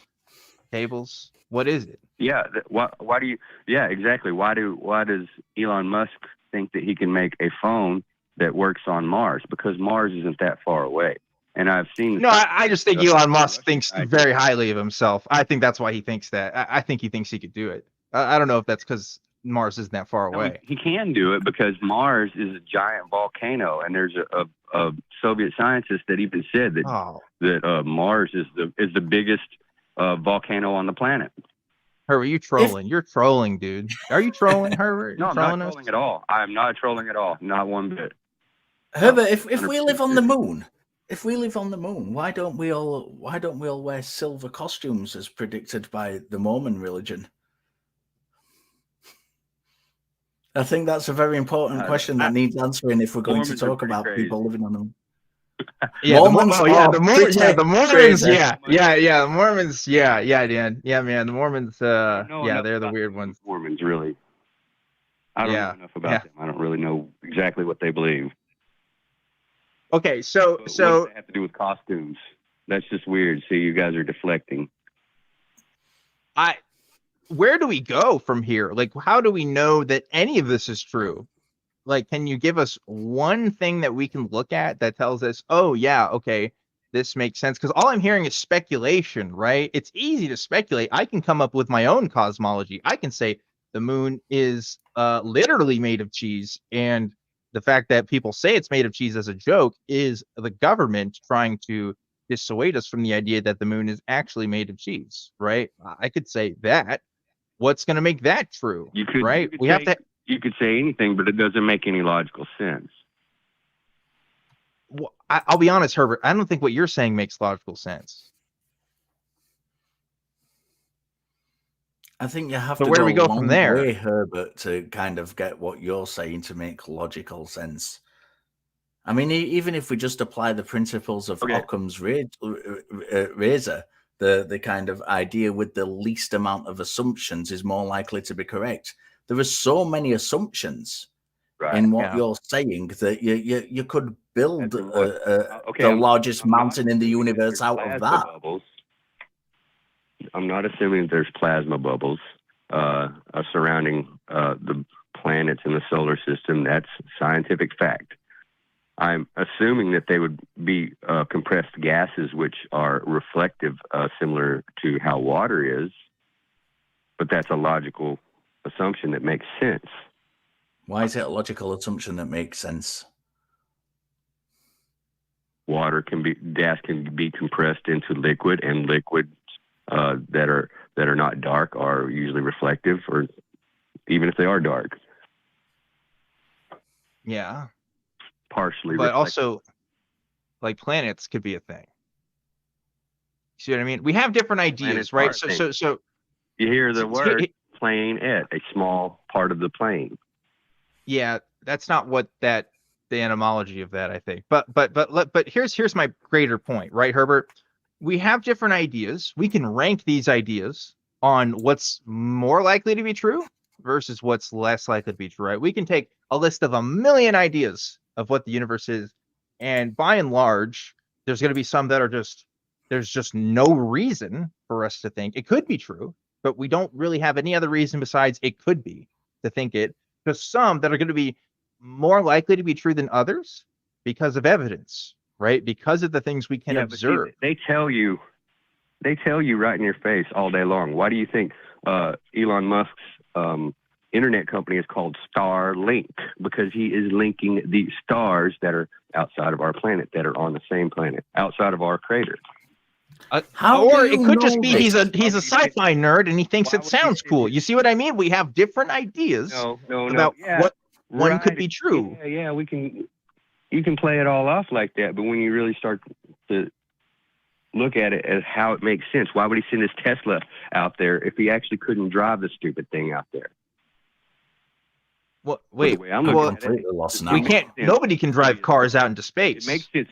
cables. What is it? Yeah. Why do you? Yeah, exactly. Why does Elon Musk think that he can make a phone that works on Mars? Because Mars isn't that far away. And I've seen. No, I just think Elon Musk thinks very highly of himself. I think that's why he thinks that. I think he thinks he could do it. I don't know if that's because Mars isn't that far away. He can do it because Mars is a giant volcano, and there's a Soviet scientist that even said that Mars is the biggest volcano on the planet. Herbert, you trolling? You're trolling, dude. Are you trolling, Herbert? No, I'm not trolling at all. I'm not trolling at all. Not one bit. Herbert, if we live on the moon, why don't we all wear silver costumes as predicted by the Mormon religion? I think that's a very important question that needs answering if we're going to talk about people living on the moon. Yeah, the Mormons, the Mormons, Dan. Yeah, man, the Mormons, they're the weird ones. Mormons, really. I don't know enough about them. I don't really know exactly what they believe. Okay, so what does that have to do with costumes? That's just weird. See, you guys are deflecting. Where do we go from here? Like, how do we know that any of this is true? Like, can you give us one thing that we can look at that tells us, oh yeah, okay, this makes sense? Because all I'm hearing is speculation, right? It's easy to speculate. I can come up with my own cosmology. I can say the moon is literally made of cheese, and the fact that people say it's made of cheese as a joke is the government trying to dissuade us from the idea that the moon is actually made of cheese, right? I could say that. What's going to make that true? Right? You could say anything, but it doesn't make any logical sense. Well, I'll be honest, Herbert. I don't think what you're saying makes logical sense. I think you have to where do we go from there, way, Herbert, to kind of get what you're saying to make logical sense. I mean, even if we just apply the principles of Occam's razor, the kind of idea with the least amount of assumptions is more likely to be correct. There are so many assumptions in what you're saying that you could build the largest mountain in the universe out of that. Bubbles. I'm not assuming that there's plasma bubbles. surrounding the planets in the solar system. That's scientific fact. I'm assuming that they would be compressed gases, which are reflective, similar to how water is. But that's a logical assumption that makes sense. Why is it a logical assumption that makes sense? Gas can be compressed into liquid, and liquids that are not dark are usually reflective, or even if they are dark. Yeah. Partially But reflective. also, like, planets could be a thing. See what I mean? We have different ideas, Planets right? are a thing. So You hear the so- word planet, a small part of the plane. yeah, that's not what the etymology of that, I think. But here's my greater point, right, Herbert? We have different ideas. We can rank these ideas on what's more likely to be true versus what's less likely to be true, right? We can take a list of 1,000,000 ideas of what the universe is, and by and large, there's going to be some that are there's just no reason for us to think it could be true, but we don't really have any other reason besides it could be to think it. There's some that are going to be more likely to be true than others because of evidence, right? Because of the things we can Yeah, but see, observe. they tell you right in your face all day long. Why do you think Elon Musk's internet company is called Starlink? Because he is linking the stars that are outside of our planet, that are on the same planet, outside of our crater. Or it could just be he's a sci-fi nerd and he thinks it sounds cool. You see what I mean? We have different ideas about what one could be true. Yeah, you can play it all off like that, but when you really start to look at it as how it makes sense, why would he send his Tesla out there if he actually couldn't drive the stupid thing out there? Well, wait, I'm completely lost now. we can't. Nobody can drive cars out into space. It makes sense.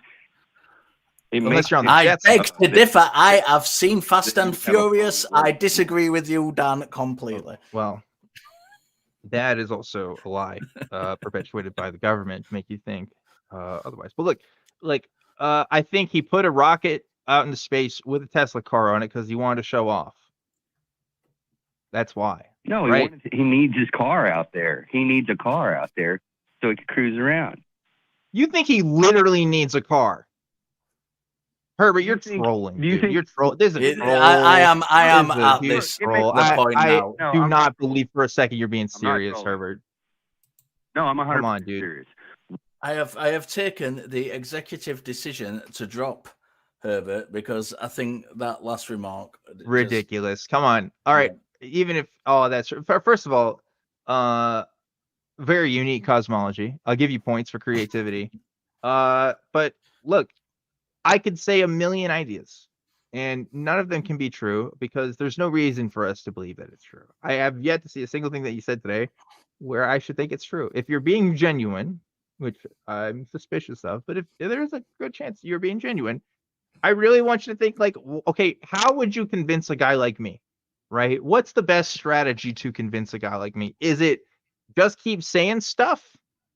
Unless you're on the I jet beg stuff. to differ. I have seen Fast and Furious. I disagree with you, Dan, completely. Well, that is also a lie perpetuated by the government to make you think otherwise. But look, I think he put a rocket out into space with a Tesla car on it because he wanted to show off. That's why. No, right? He needs his car out there. He needs a car out there so he can cruise around. You think he literally needs a car? Herbert, you're trolling. You're trolling. There's a troll. I am at huge this troll. point I now. do not believe for a second you're being serious, trolling. Herbert. No, I'm 100% Come on, dude. serious. I have taken the executive decision to drop Herbert because I think that last remark Ridiculous. Come on. All right. Even if that's first of all, very unique cosmology. I'll give you points for creativity. But look, I could say 1,000,000 ideas, and none of them can be true because there's no reason for us to believe that it's true. I have yet to see a single thing that you said today where I should think it's true. If you're being genuine, which I'm suspicious of, but if there's a good chance you're being genuine, I really want you to think like, okay, how would you convince a guy like me, right? What's the best strategy to convince a guy like me? Is it just keep saying stuff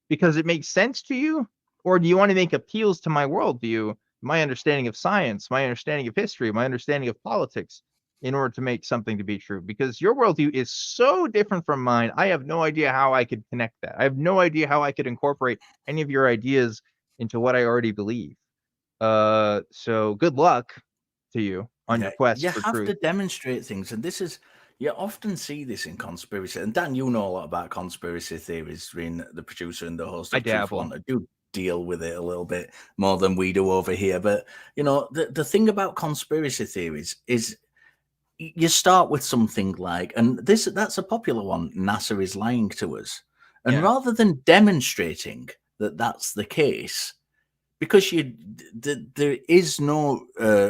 because it makes sense to you? Or do you want to make appeals to my worldview, my understanding of science, my understanding of history, my understanding of politics in order to make something to be true? Because your worldview is so different from mine. I have no idea how I could connect that. I have no idea how I could incorporate any of your ideas into what I already believe. So good luck to you on your quest for truth. You have to demonstrate things, and this is, you often see this in conspiracy. And Dan, you know a lot about conspiracy theories, being the producer and the host of Deceitful. I do deal with it a little bit more than we do over here. But you know, the thing about conspiracy theories is you start with something like, and that's a popular one, NASA is lying to us. And rather than demonstrating that that's the case, because there is no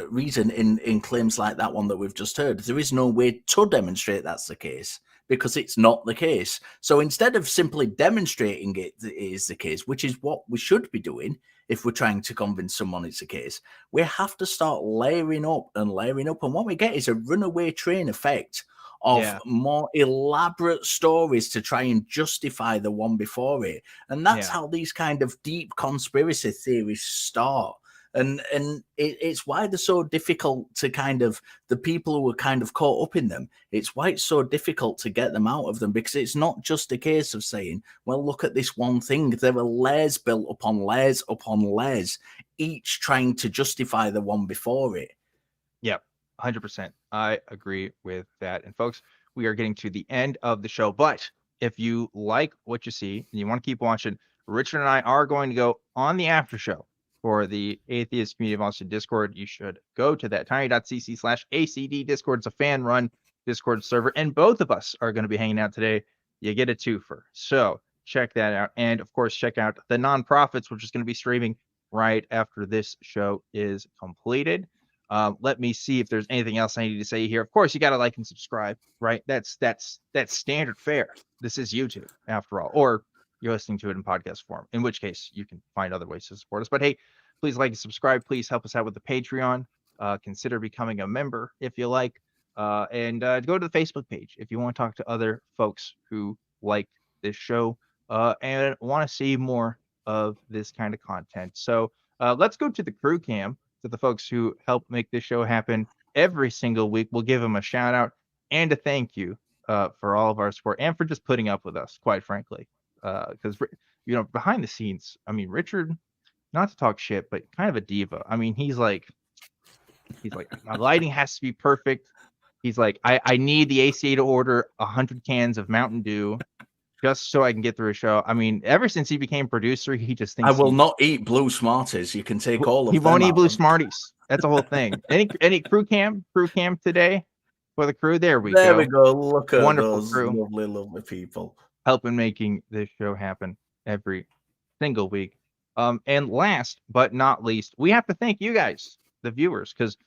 reason in claims like that one that we've just heard, there is no way to demonstrate that's the case because it's not the case. So instead of simply demonstrating it is the case, which is what we should be doing if we're trying to convince someone it's the case, we have to start layering up. And what we get is a runaway train effect of more elaborate stories to try and justify the one before it. And that's how these kind of deep conspiracy theories start. And it's why they're so difficult to kind of, the people who are kind of caught up in them, it's why it's so difficult to get them out of them, because it's not just a case of saying, well, look at this one thing. There are layers built upon layers, each trying to justify the one before it. Yep, 100%. I agree with that. And folks, we are getting to the end of the show. But if you like what you see and you want to keep watching, Richard and I are going to go on the after show for the Atheist Community of Austin Discord. You should go to that tiny.cc/ACD Discord. It's a fan run Discord server, and both of us are going to be hanging out today. You get a twofer. So check that out. And of course, check out the Nonprofits, which is going to be streaming right after this show is completed. Let me see if there's anything else I need to say here. Of course, you got to like and subscribe, right? That's standard fare. This is YouTube, after all, or you're listening to it in podcast form, in which case you can find other ways to support us. But hey, please like and subscribe. Please help us out with the Patreon. Consider becoming a member if you like. And go to the Facebook page if you want to talk to other folks who like this show and want to see more of this kind of content. So let's go to the crew cam, to the folks who help make this show happen every single week. We'll give them a shout out and a thank you for all of our support and for just putting up with us, quite frankly. Because behind the scenes, I mean, Richard, not to talk shit, but kind of a diva. I mean, he's like my lighting has to be perfect. He's like, I need the ACA to order 100 cans of Mountain Dew just so I can get through a show. I mean, ever since he became producer, he just thinks I will not eat Blue Smarties. You can take all of them. He won't eat Blue Smarties. That's the whole thing. Any crew cam today for the crew? There we go. Look at wonderful those crew. lovely people Helping making this show happen every single week. And last but not least, we have to thank you guys, the viewers, because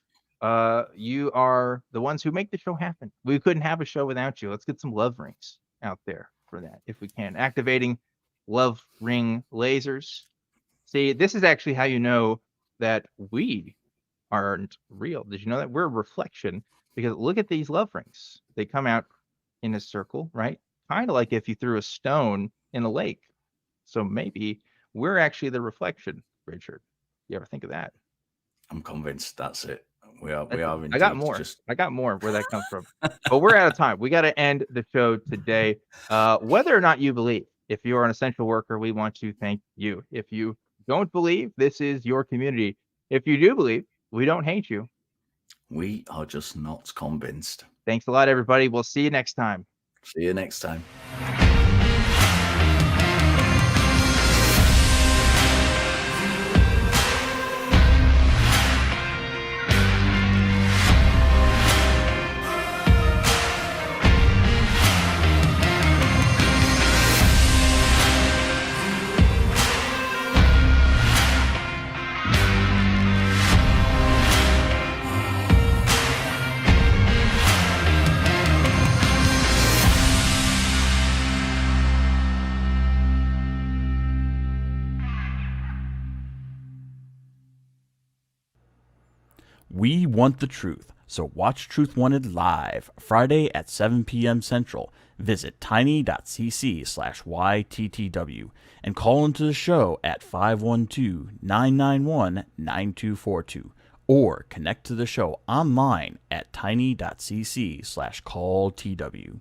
you are the ones who make the show happen. We couldn't have a show without you. Let's get some love rings out there for that if we can. Activating love ring lasers. See, this is actually how you know that we aren't real. Did you know that we're a reflection? Because look at these love rings. They come out in a circle, right? Kind of like if you threw a stone in a lake. So maybe we're actually the reflection, Richard. You ever think of that? I'm convinced that's it. We are. I got more. I got more where that comes from. But we're out of time. We got to end the show today. Whether or not you believe, if you're an essential worker, we want to thank you. If you don't believe, this is your community. If you do believe, we don't hate you. We are just not convinced. Thanks a lot, everybody. We'll see you next time. See you next time. We want the truth, so watch Truth Wanted live, Friday at 7 p.m. Central. Visit tiny.cc/YTTW and call into the show at 512-991-9242 or connect to the show online at tiny.cc/calltw.